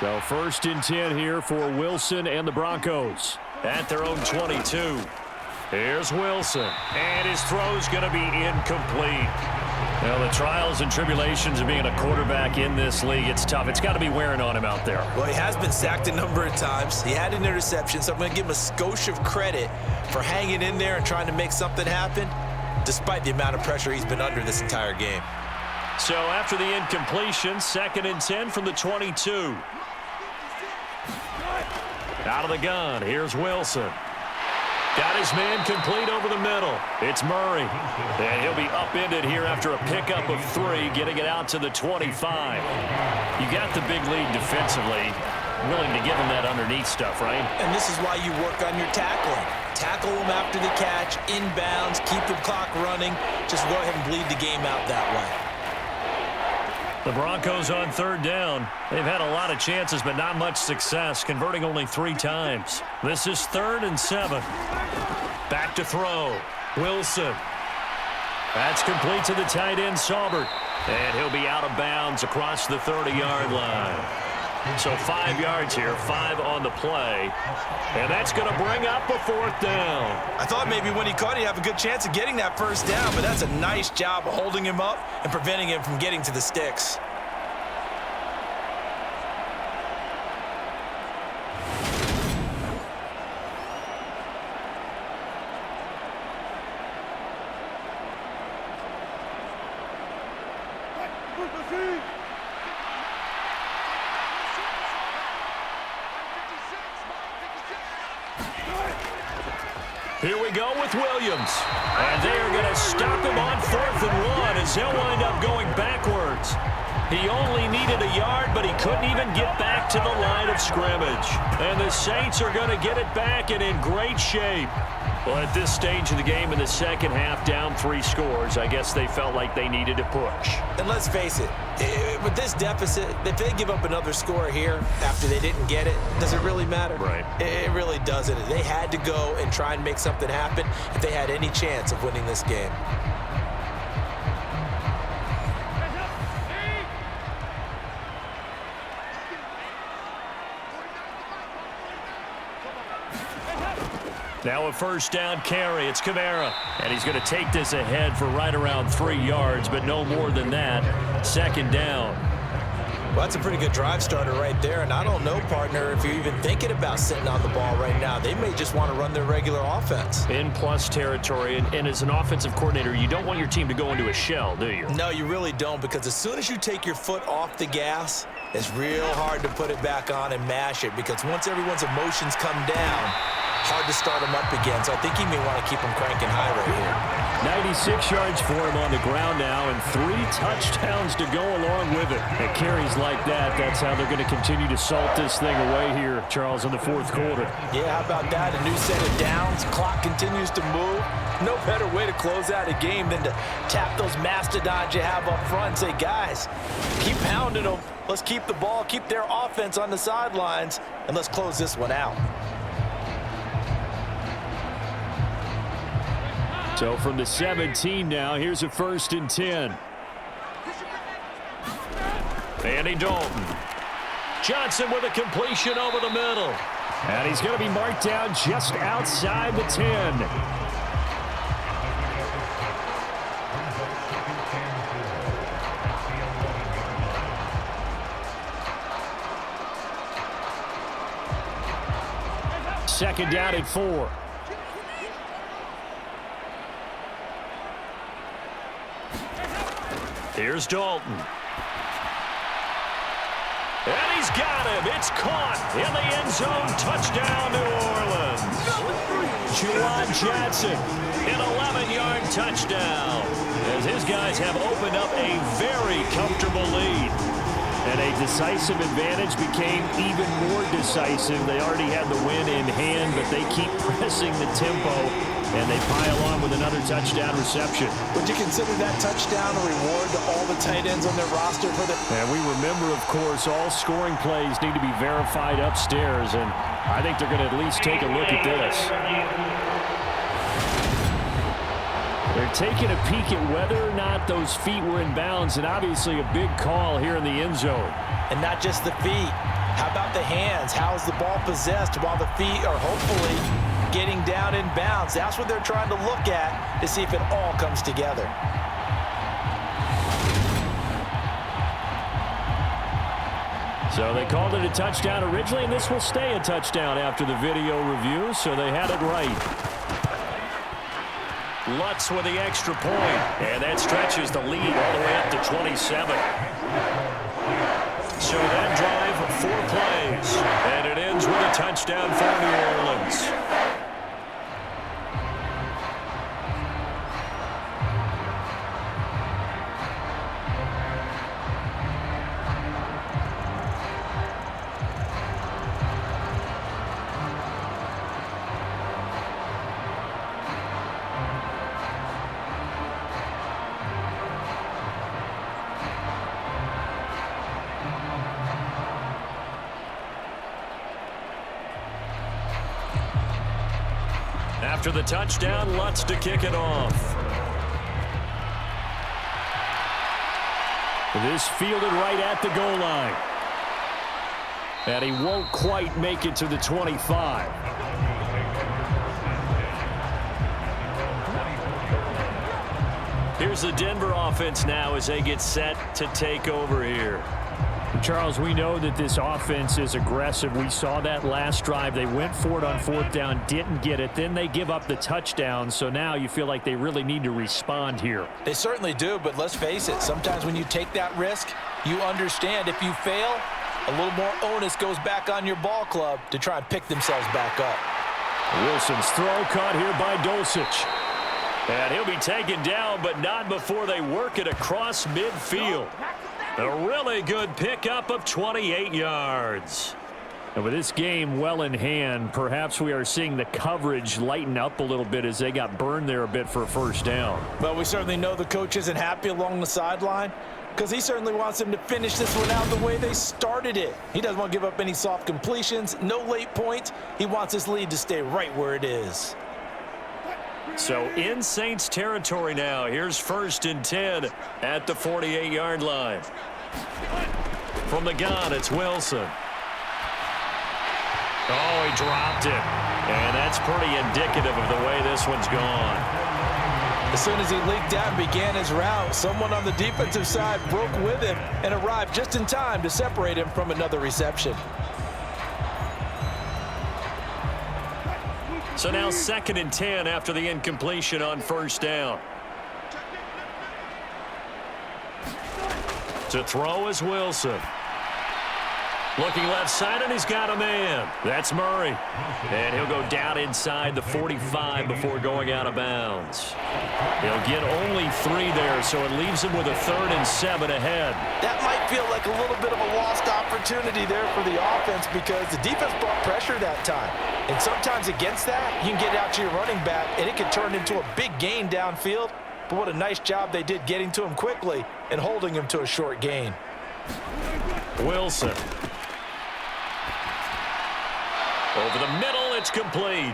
So 1st and 10 here for Wilson and the Broncos. At their own 22. Here's Wilson. And his throw's going to be incomplete. Well, the trials and tribulations of being a quarterback in this league, it's tough. It's got to be wearing on him out there. Well, he has been sacked a number of times. He had an interception, so I'm going to give him a skosh of credit for hanging in there and trying to make something happen, despite the amount of pressure he's been under this entire game. So after the incompletion, 2nd and 10 from the 22. Out of the gun, here's Wilson. Got his man complete over the middle. It's Murray. And he'll be upended here after a pickup of 3, getting it out to the 25. You got the big lead defensively. Willing to give him that underneath stuff, right? And this is why you work on your tackling. Tackle him after the catch, inbounds, keep the clock running. Just go ahead and bleed the game out that way. The Broncos on 3rd down. They've had a lot of chances, but not much success, converting only 3 times. This is 3rd and 7. Back to throw. Wilson. That's complete to the tight end, Saubert. And he'll be out of bounds across the 30-yard line. So 5 yards here, 5 on the play. And that's going to bring up a 4th down. I thought maybe when he caught it, he'd have a good chance of getting that first down, but that's a nice job of holding him up and preventing him from getting to the sticks. Here we go with Williams. And they are going to stop him on 4th and 1 as they'll wind up going backwards. He only needed a yard, but he couldn't even get back to the line of scrimmage. And the Saints are going to get it back and in great shape. Well, at this stage of the game in the second half, down 3 scores, I guess they felt like they needed to push. And let's face it, with this deficit, if they give up another score here after they didn't get it, does it really matter? Right. It really doesn't. They had to go and try and make something happen if they had any chance of winning this game. Now a first down carry. It's Kamara. And he's going to take this ahead for right around 3 yards, but no more than that. 2nd down. Well, that's a pretty good drive starter right there. And I don't know, partner, if you're even thinking about sitting on the ball right now. They may just want to run their regular offense. In plus territory. And as an offensive coordinator, you don't want your team to go into a shell, do you? No, you really don't, because as soon as you take your foot off the gas, it's real hard to put it back on and mash it, because once everyone's emotions come down, hard to start him up again. So I think he may want to keep him cranking high right here. 96 yards for him on the ground now, and 3 touchdowns to go along with it. And carries like that, that's how they're going to continue to salt this thing away here, Charles, in the 4th quarter. Yeah, how about that? A new set of downs. Clock continues to move. No better way to close out a game than to tap those mastodons you have up front and say, guys, keep pounding them. Let's keep the ball, keep their offense on the sidelines, and let's close this one out. So from the 17 now, here's a 1st and 10. Andy Dalton. Johnson with a completion over the middle. And he's going to be marked down just outside the 10. Second down at 4. Here's Dalton. And he's got him. It's caught in the end zone. Touchdown, New Orleans. Juwan Johnson, an 11-yard touchdown, as his guys have opened up a very comfortable lead. And a decisive advantage became even more decisive. They already had the win in hand, but they keep pressing the tempo, and they pile on with another touchdown reception. Would you consider that touchdown a reward to all the tight ends on their roster for the... And we remember, of course, all scoring plays need to be verified upstairs, and I think they're going to at least take a look at this. They're taking a peek at whether or not those feet were in bounds, and obviously a big call here in the end zone. And not just the feet. How about the hands? How is the ball possessed while the feet are hopefully getting down in bounds? That's what they're trying to look at to see if it all comes together. So they called it a touchdown originally, and this will stay a touchdown after the video review, so they had it right. Lutz with the extra point, and that stretches the lead all the way up to 27. So that drive, 4 plays, and it ends with a touchdown for New Orleans. After the touchdown, Lutz to kick it off. This fielded right at the goal line. And he won't quite make it to the 25. Here's the Denver offense now as they get set to take over here. Charles, we know that this offense is aggressive. We saw that last drive. They went for it on 4th down, didn't get it. Then they give up the touchdown. So now you feel like they really need to respond here. They certainly do, but let's face it. Sometimes when you take that risk, you understand if you fail, a little more onus goes back on your ball club to try and pick themselves back up. Wilson's throw caught here by Dulcich. And he'll be taken down, but not before they work it across midfield. A really good pickup of 28 yards. And with this game well in hand, perhaps we are seeing the coverage lighten up a little bit as they got burned there a bit for a first down. Well, we certainly know the coach isn't happy along the sideline because he certainly wants them to finish this one out the way they started it. He doesn't want to give up any soft completions, no late points. He wants his lead to stay right where it is. So in Saints territory now. Here's 1st and 10 at the 48-yard line. From the gun, it's Wilson. Oh, he dropped it. And that's pretty indicative of the way this one's gone. As soon as he leaked out and began his route, someone on the defensive side broke with him and arrived just in time to separate him from another reception. So now 2nd and 10 after the incompletion on 1st down. To throw is Wilson. Looking left side, and he's got a man. That's Murray. And he'll go down inside the 45 before going out of bounds. He'll get only 3 there, so it leaves him with a 3rd and 7 ahead. That might feel like a little bit of a lost opportunity there for the offense because the defense brought pressure that time. And sometimes against that, you can get out to your running back, and it can turn into a big gain downfield. But what a nice job they did getting to him quickly and holding him to a short gain. Wilson. Over the middle, it's complete.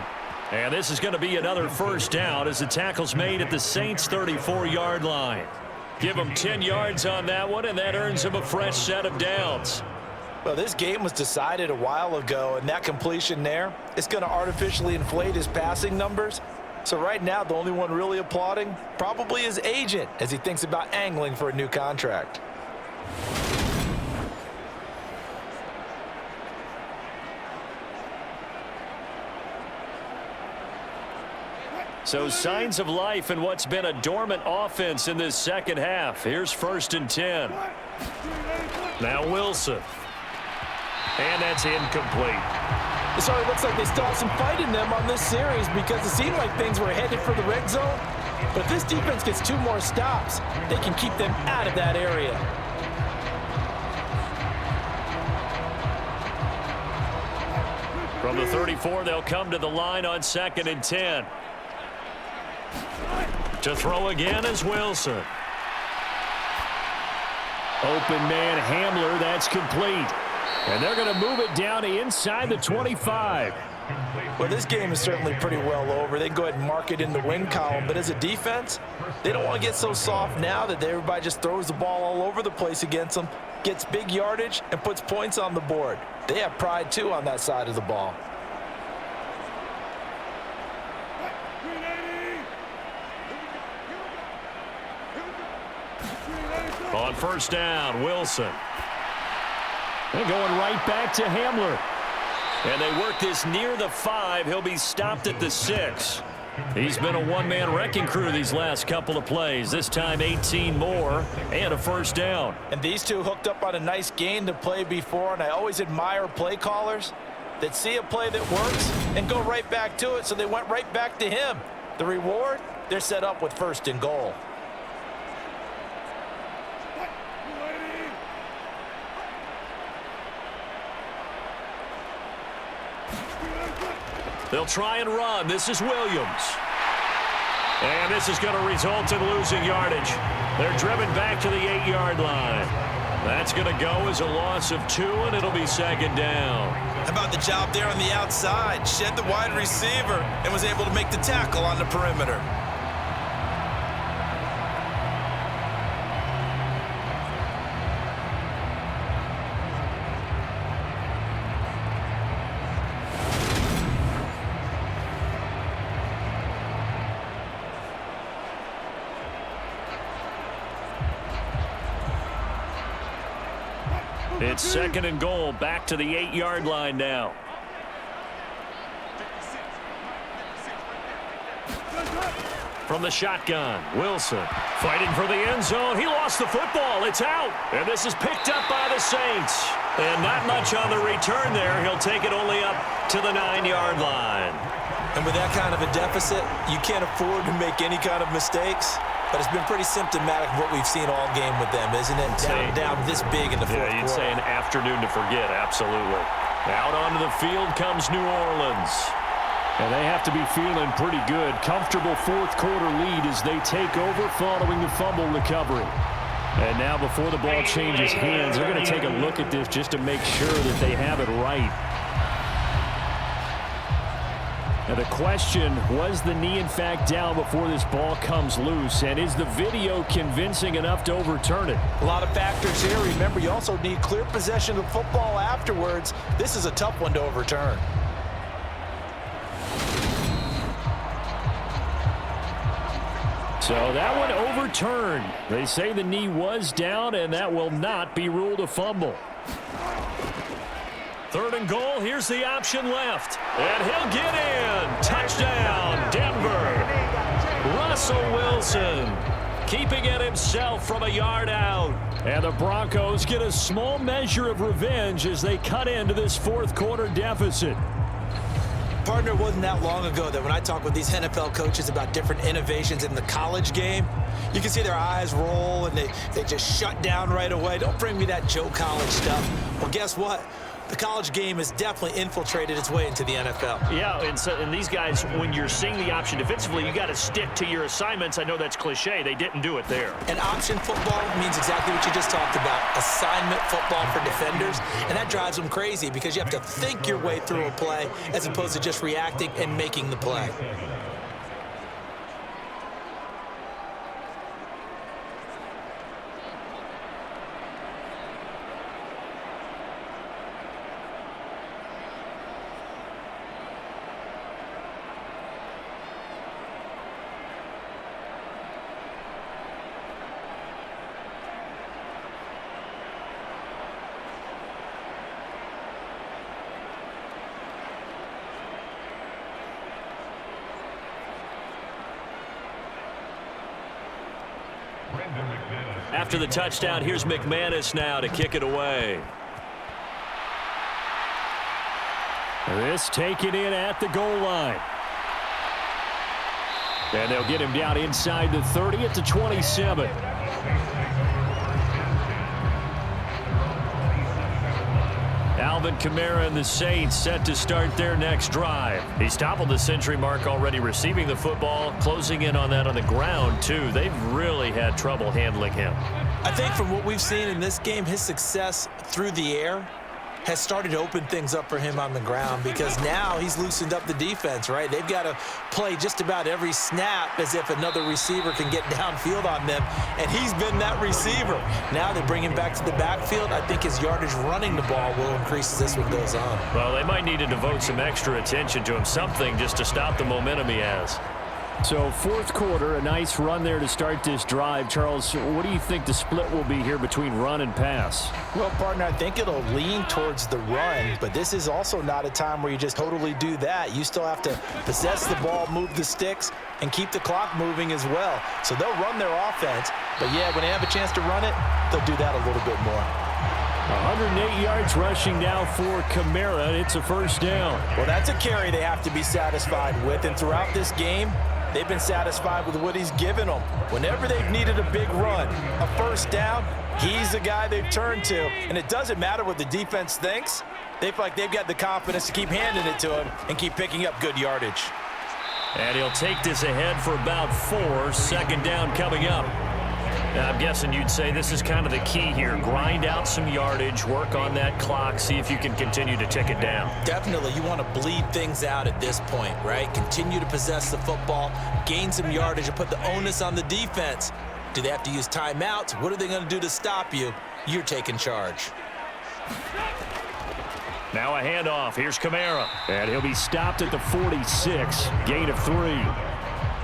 And this is going to be another first down as the tackle's made at the Saints' 34-yard line. Give them 10 yards on that one, and that earns them a fresh set of downs. Well, this game was decided a while ago, and that completion there is going to artificially inflate his passing numbers. So right now, the only one really applauding probably his agent as he thinks about angling for a new contract. So signs of life in what's been a dormant offense in this second half. Here's 1st and 10. Now Wilson. And that's incomplete. It sort of looks like they still have some fight in them on this series because it seemed like things were headed for the red zone. But if this defense gets 2 more stops, they can keep them out of that area. From the 34, they'll come to the line on 2nd and 10. To throw again is Wilson. Open man Hamler, that's complete. And they're going to move it down to inside the 25. Well, this game is certainly pretty well over. They can go ahead and mark it in the win column. But as a defense, they don't want to get so soft now that everybody just throws the ball all over the place against them, gets big yardage, and puts points on the board. They have pride, too, on that side of the ball. On first down, Wilson. They're going right back to Hamler. And they work this near the 5. He'll be stopped at the 6. He's been a one-man wrecking crew these last couple of plays. This time 18 more and a first down. And these two hooked up on a nice gain to play before, and I always admire play callers that see a play that works and go right back to it, so they went right back to him. The reward, they're set up with 1st and goal. They'll try and run. This is Williams. And this is going to result in losing yardage. They're driven back to the 8-yard line. That's going to go as a loss of 2, and it'll be second down. How about the job there on the outside? Shed the wide receiver and was able to make the tackle on the perimeter. It's second and goal, back to the 8-yard line now. From the shotgun, Wilson fighting for the end zone. He lost the football. It's out. And this is picked up by the Saints. And not much on the return there. He'll take it only up to the 9-yard line. And with that kind of a deficit, you can't afford to make any kind of mistakes. But it's been pretty symptomatic of what we've seen all game with them, isn't it? Down this big in the fourth quarter. You'd say an afternoon to forget, absolutely. Out onto the field comes New Orleans. And they have to be feeling pretty good. Comfortable fourth quarter lead as they take over following the fumble recovery. And now before the ball changes hands, they're going to take a look at this just to make sure that they have it right. Now the question, was the knee in fact down before this ball comes loose? And is the video convincing enough to overturn it? A lot of factors here. Remember, you also need clear possession of football afterwards. This is a tough one to overturn. So that one overturned. They say the knee was down, and that will not be ruled a fumble. Third and goal. Here's the option left. And he'll get in. Touchdown, Denver. Russell Wilson keeping it himself from a yard out. And the Broncos get a small measure of revenge as they cut into this fourth quarter deficit. Partner, it wasn't that long ago that when I talk with these NFL coaches about different innovations in the college game, you can see their eyes roll and they just shut down right away. Don't bring me that Joe College stuff. Well, guess what? The college game has definitely infiltrated its way into the NFL. Yeah, and these guys, when you're seeing the option defensively, you got to stick to your assignments. I know that's cliche. They didn't do it there. And option football means exactly what you just talked about, assignment football for defenders. And that drives them crazy because you have to think your way through a play as opposed to just reacting and making the play. After the touchdown, here's McManus now to kick it away. This taken in at the goal line. And they'll get him down inside the 30 at the 27. Alvin Kamara and the Saints set to start their next drive. He's toppled the century mark already receiving the football, closing in on that on the ground, too. They've really had trouble handling him. I think from what we've seen in this game, his success through the air has started to open things up for him on the ground because now he's loosened up the defense, right? They've got to play just about every snap as if another receiver can get downfield on them, and he's been that receiver. Now they bring him back to the backfield. I think his yardage running the ball will increase as this one goes on. Well, they might need to devote some extra attention to him, something just to stop the momentum he has. So fourth quarter, a nice run there to start this drive. Charles, what do you think the split will be here between run and pass? Well, partner, I think it'll lean towards the run, but this is also not a time where you just totally do that. You still have to possess the ball, move the sticks, and keep the clock moving as well. So they'll run their offense, but yeah, when they have a chance to run it, they'll do that a little bit more. 108 yards rushing now for Kamara. It's a first down. Well, that's a carry they have to be satisfied with, and throughout this game, they've been satisfied with what he's given them. Whenever they've needed a big run, a first down, he's the guy they've turned to. And it doesn't matter what the defense thinks. They feel like they've got the confidence to keep handing it to him and keep picking up good yardage. And he'll take this ahead for about 4. Second down coming up. I'm guessing you'd say this is kind of the key here. Grind out some yardage, work on that clock, see if you can continue to tick it down. Definitely, you want to bleed things out at this point, right? Continue to possess the football, gain some yardage, and put the onus on the defense. Do they have to use timeouts? What are they going to do to stop you? You're taking charge. Now a handoff. Here's Kamara. And he'll be stopped at the 46. Gain of 3.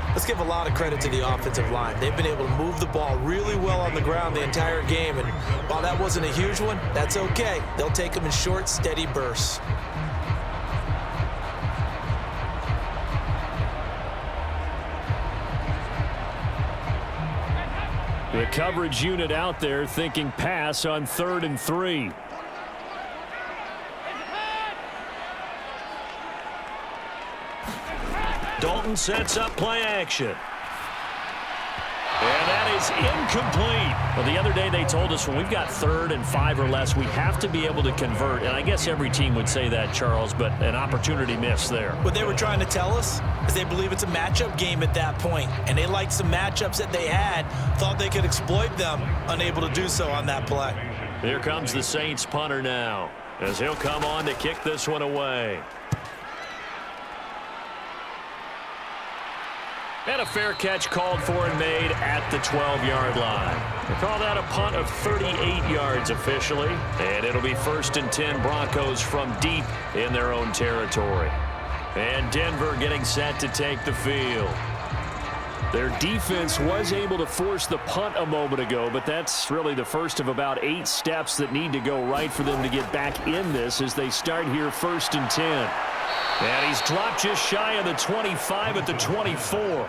Let's give a lot of credit to the offensive line. They've been able to move the ball really well on the ground the entire game. And while that wasn't a huge one, that's okay. They'll take them in short, steady bursts. The coverage unit out there thinking pass on 3rd and 3. Dalton sets up play action. And that is incomplete. Well, the other day they told us when we've got 3rd and 5 or less, we have to be able to convert. And I guess every team would say that, Charles, but an opportunity missed there. What they were trying to tell us is they believe it's a matchup game at that point, and they liked some matchups that they had, thought they could exploit them, unable to do so on that play. Here comes the Saints punter now, as he'll come on to kick this one away. And a fair catch called for and made at the 12-yard line. They call that a punt of 38 yards officially. And it'll be 1st and 10 Broncos from deep in their own territory. And Denver getting set to take the field. Their defense was able to force the punt a moment ago, but that's really the first of about 8 steps that need to go right for them to get back in this as they start here 1st and 10. And he's dropped just shy of the 25 at the 24.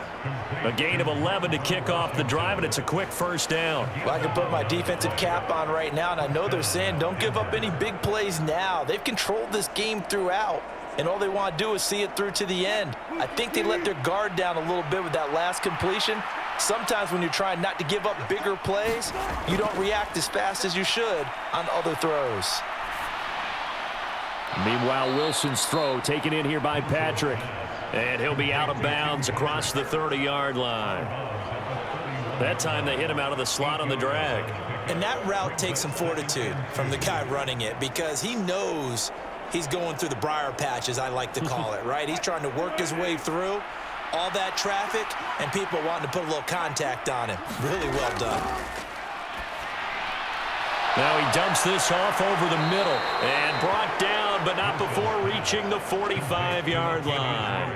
A gain of 11 to kick off the drive, and it's a quick 1st down. Well, I can put my defensive cap on right now, and I know they're saying don't give up any big plays now. They've controlled this game throughout, and all they want to do is see it through to the end. I think they let their guard down a little bit with that last completion. Sometimes when you're trying not to give up bigger plays, you don't react as fast as you should on other throws. Meanwhile, Wilson's throw taken in here by Patrick. And he'll be out of bounds across the 30-yard line. That time they hit him out of the slot on the drag. And that route takes some fortitude from the guy running it because he knows he's going through the briar patch, as I like to call it, right? He's trying to work his way through all that traffic and people wanting to put a little contact on him. Really well done. Now he dumps this off over the middle and brought down, but not before reaching the 45-yard line.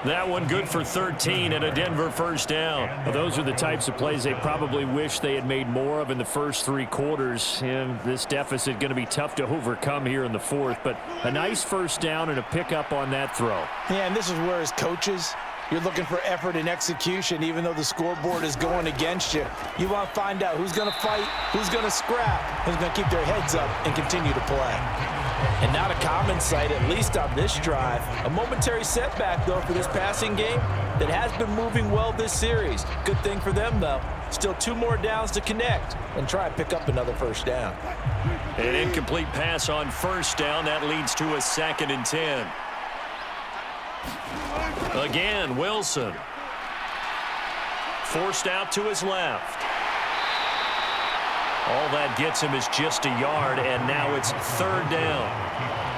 That one good for 13 and a Denver 1st down. Well, those are the types of plays they probably wish they had made more of in the first 3 quarters. And this deficit going to be tough to overcome here in the 4th. But a nice 1st down and a pickup on that throw. Yeah, and this is where as coaches, you're looking for effort and execution, even though the scoreboard is going against you. You want to find out who's going to fight, who's going to scrap, who's going to keep their heads up and continue to play. And not a common sight, at least on this drive. A momentary setback, though, for this passing game that has been moving well this series. Good thing for them, though. Still 2 more downs to connect and try and pick up another 1st down. An incomplete pass on 1st down. That leads to a 2nd and 10. Again, Wilson. Forced out to his left. All that gets him is just a yard, and now it's 3rd down.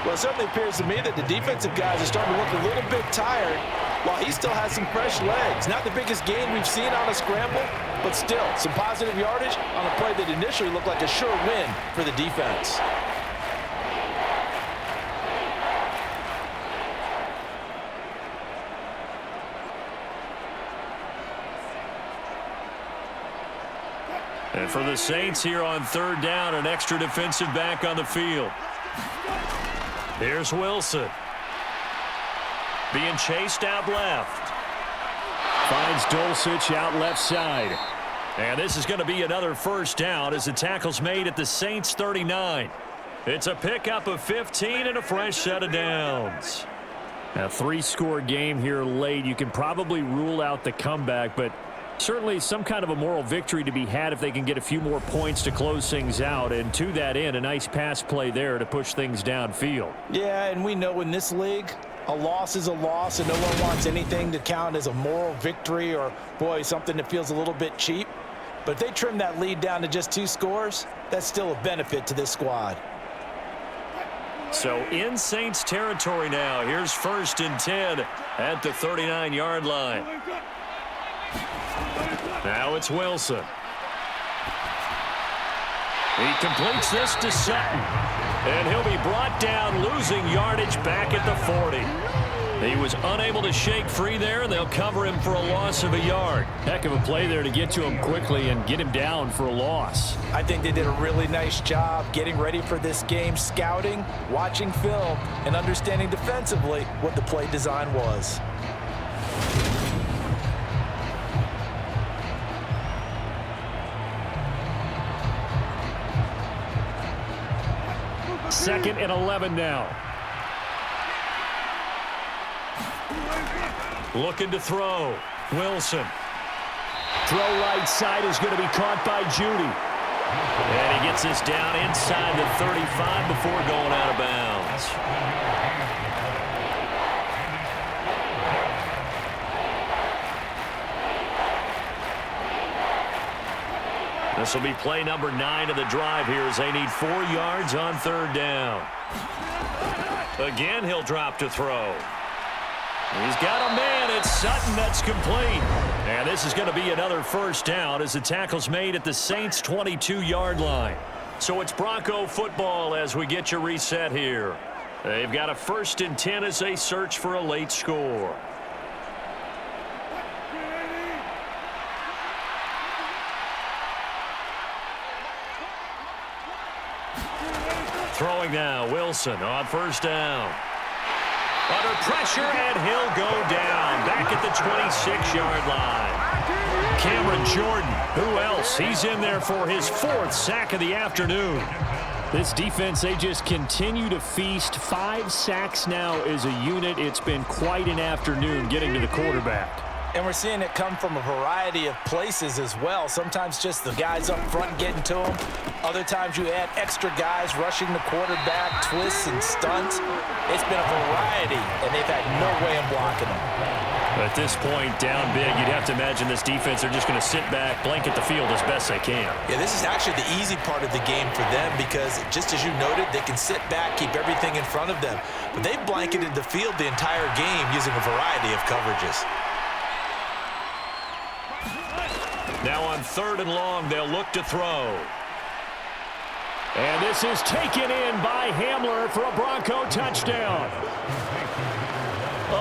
Well, it certainly appears to me that the defensive guys are starting to look a little bit tired while he still has some fresh legs. Not the biggest gain we've seen on a scramble, but still some positive yardage on a play that initially looked like a sure win for the defense. And for the Saints here on 3rd down, an extra defensive back on the field. Here's Wilson. Being chased out left. Finds Dulcich out left side. And this is going to be another 1st down as the tackle's made at the Saints 39. It's a pickup of 15 and a fresh set of downs. A 3-score game here late. You can probably rule out the comeback, but certainly some kind of a moral victory to be had if they can get a few more points to close things out. And to that end, a nice pass play there to push things downfield. Yeah, and we know in this league, a loss is a loss, and no one wants anything to count as a moral victory or, boy, something that feels a little bit cheap. But if they trim that lead down to just 2 scores, that's still a benefit to this squad. So in Saints territory now. Here's 1st and 10 at the 39-yard line. Now it's Wilson. He completes this to Sutton. And he'll be brought down, losing yardage back at the 40. He was unable to shake free there, and they'll cover him for a loss of a yard. Heck of a play there to get to him quickly and get him down for a loss. I think they did a really nice job getting ready for this game, scouting, watching film, and understanding defensively what the play design was. Second and 11 now. Looking to throw. Wilson. Throw right side is going to be caught by Judy. And he gets this down inside the 35 before going out of bounds. This will be play number 9 of the drive here as they need 4 yards on 3rd down. Again, he'll drop to throw. He's got a man. It's Sutton that's complete. And this is going to be another 1st down as the tackle's made at the Saints' 22-yard line. So it's Bronco football as we get your reset here. They've got a 1st and 10 as they search for a late score. Throwing now, Wilson on 1st down. Under pressure, and he'll go down back at the 26-yard line. Cameron Jordan, who else? He's in there for his 4th sack of the afternoon. This defense, they just continue to feast. 5 sacks now as a unit. It's been quite an afternoon getting to the quarterback. And we're seeing it come from a variety of places as well. Sometimes just the guys up front getting to him. Other times you add extra guys rushing the quarterback, twists and stunts. It's been a variety, and they've had no way of blocking them. At this point, down big, you'd have to imagine this defense, they're just going to sit back, blanket the field as best they can. Yeah, this is actually the easy part of the game for them because, just as you noted, they can sit back, keep everything in front of them. But they've blanketed the field the entire game using a variety of coverages. Now on 3rd and long, they'll look to throw. And this is taken in by Hamler for a Bronco touchdown.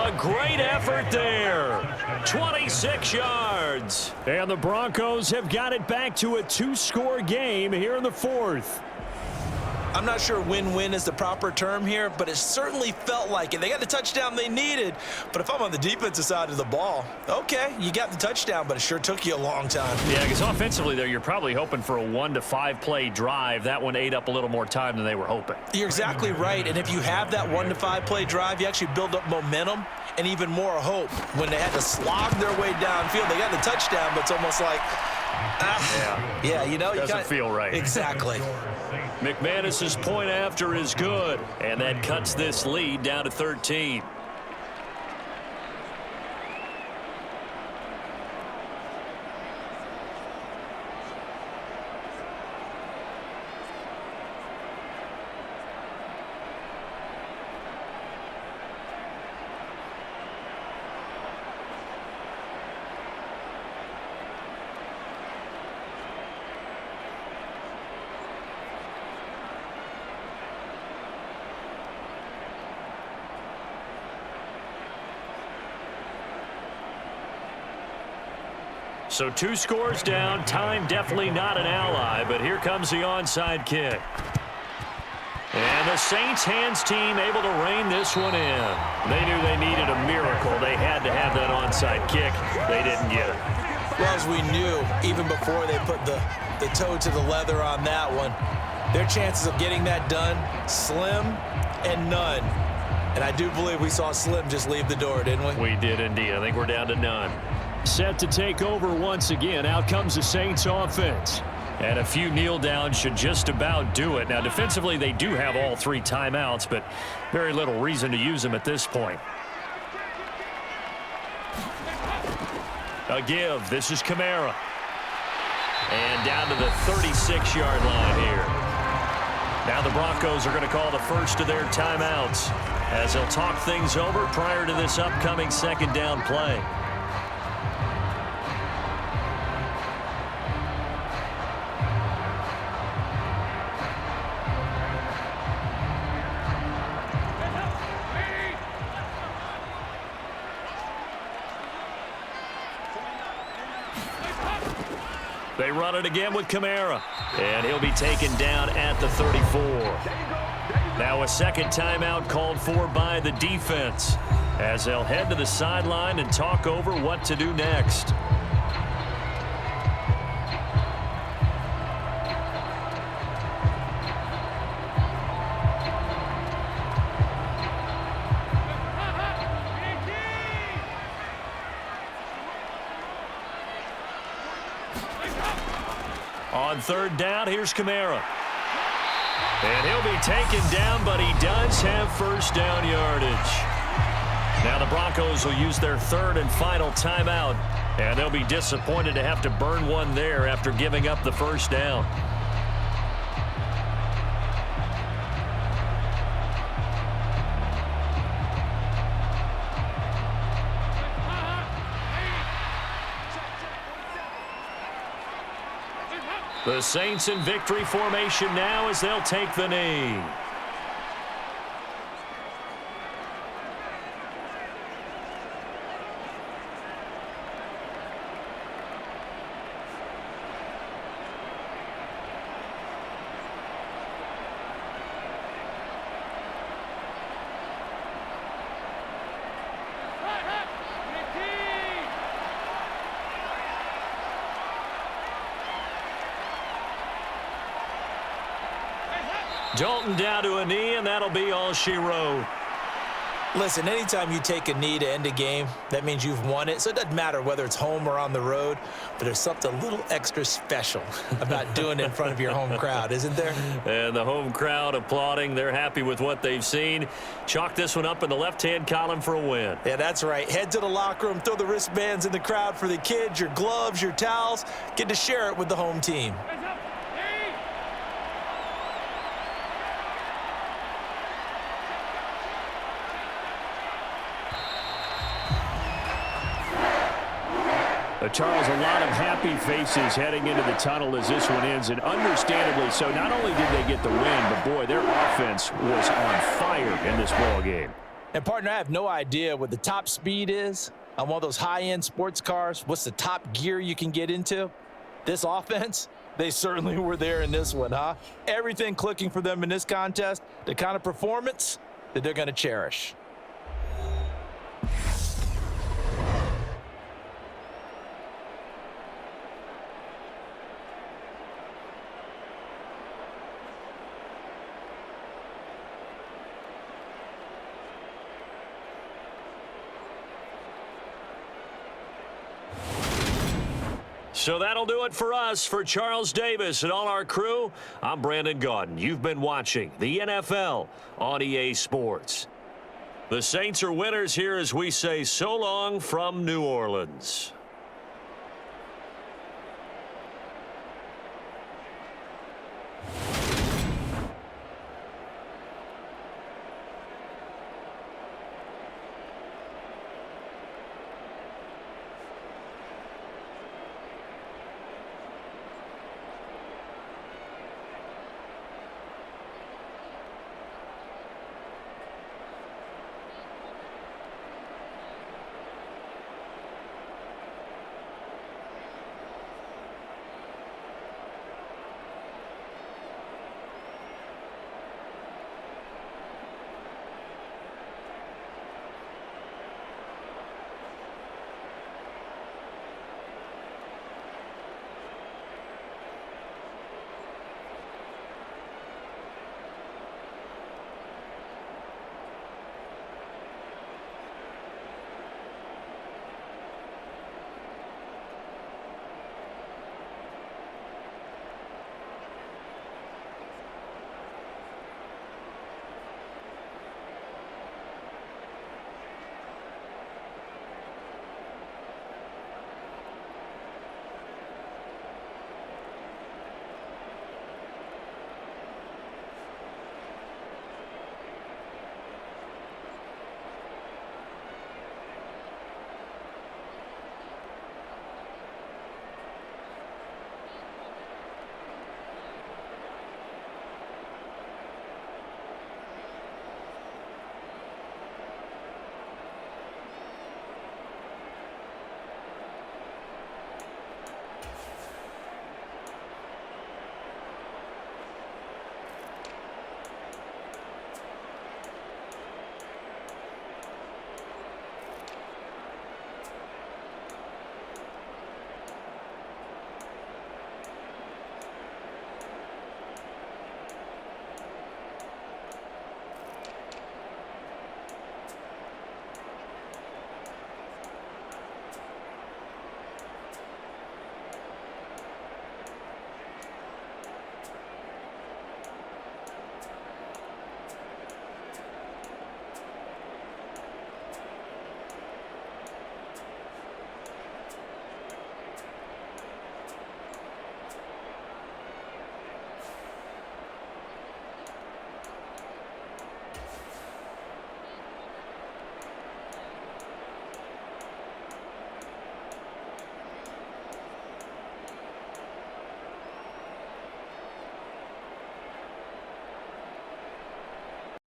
A great effort there. 26 yards. And the Broncos have got it back to a 2-score game here in the 4th. I'm not sure win-win is the proper term here, but it certainly felt like it. They got the touchdown they needed, but if I'm on the defensive side of the ball, okay, you got the touchdown, but it sure took you a long time. Yeah, because offensively there, you're probably hoping for a 1 to 5 play drive. That one ate up a little more time than they were hoping. You're exactly right, and if you have that 1 to 5 play drive, you actually build up momentum and even more hope. When they had to slog their way downfield, they got the touchdown, but it's almost like, yeah, you know, doesn't feel right. Exactly. McManus's point after is good, and that cuts this lead down to 13. So 2 scores down. Time definitely not an ally, but here comes the onside kick. And the Saints hands team able to rein this one in. They knew they needed a miracle. They had to have that onside kick. They didn't get it. Well, as we knew, even before they put the toe to the leather on that one, their chances of getting that done, slim and none. And I do believe we saw Slim just leave the door, didn't we? We did indeed. I think we're down to none. Set to take over once again. Out comes the Saints offense. And a few kneel downs should just about do it. Now, defensively, they do have all 3 timeouts, but very little reason to use them at this point. A give. This is Kamara. And down to the 36-yard line here. Now the Broncos are going to call the first of their timeouts as they'll talk things over prior to this upcoming second down play. They run it again with Kamara, and he'll be taken down at the 34. Now a second timeout called for by the defense as they'll head to the sideline and talk over what to do next. On third down, here's Kamara. And he'll be taken down, but he does have first down yardage. Now the Broncos will use their third and final timeout, and they'll be disappointed to have to burn one there after giving up the first down. The Saints in victory formation now as they'll take the knee. Dalton down to a knee, and that'll be all she wrote. Listen, anytime you take a knee to end a game, that means you've won it. So it doesn't matter whether it's home or on the road, but there's something a little extra special about doing it in front of your home crowd, isn't there? And the home crowd applauding. They're happy with what they've seen. Chalk this one up in the left-hand column for a win. Yeah, that's right. Head to the locker room, throw the wristbands in the crowd for the kids, your gloves, your towels. Get to share it with the home team. Charles, a lot of happy faces heading into the tunnel as this one ends, and understandably so. Not only did they get the win, but boy, their offense was on fire in this ball game. And partner, I have no idea what the top speed is on one of those high-end sports cars. What's the top gear you can get into? This offense, they certainly were there in this one, huh? Everything clicking for them in this contest, the kind of performance that they're going to cherish. So that'll do it for us. For Charles Davis and all our crew, I'm Brandon Gaudin. You've been watching the NFL on EA Sports. The Saints are winners here as we say so long from New Orleans.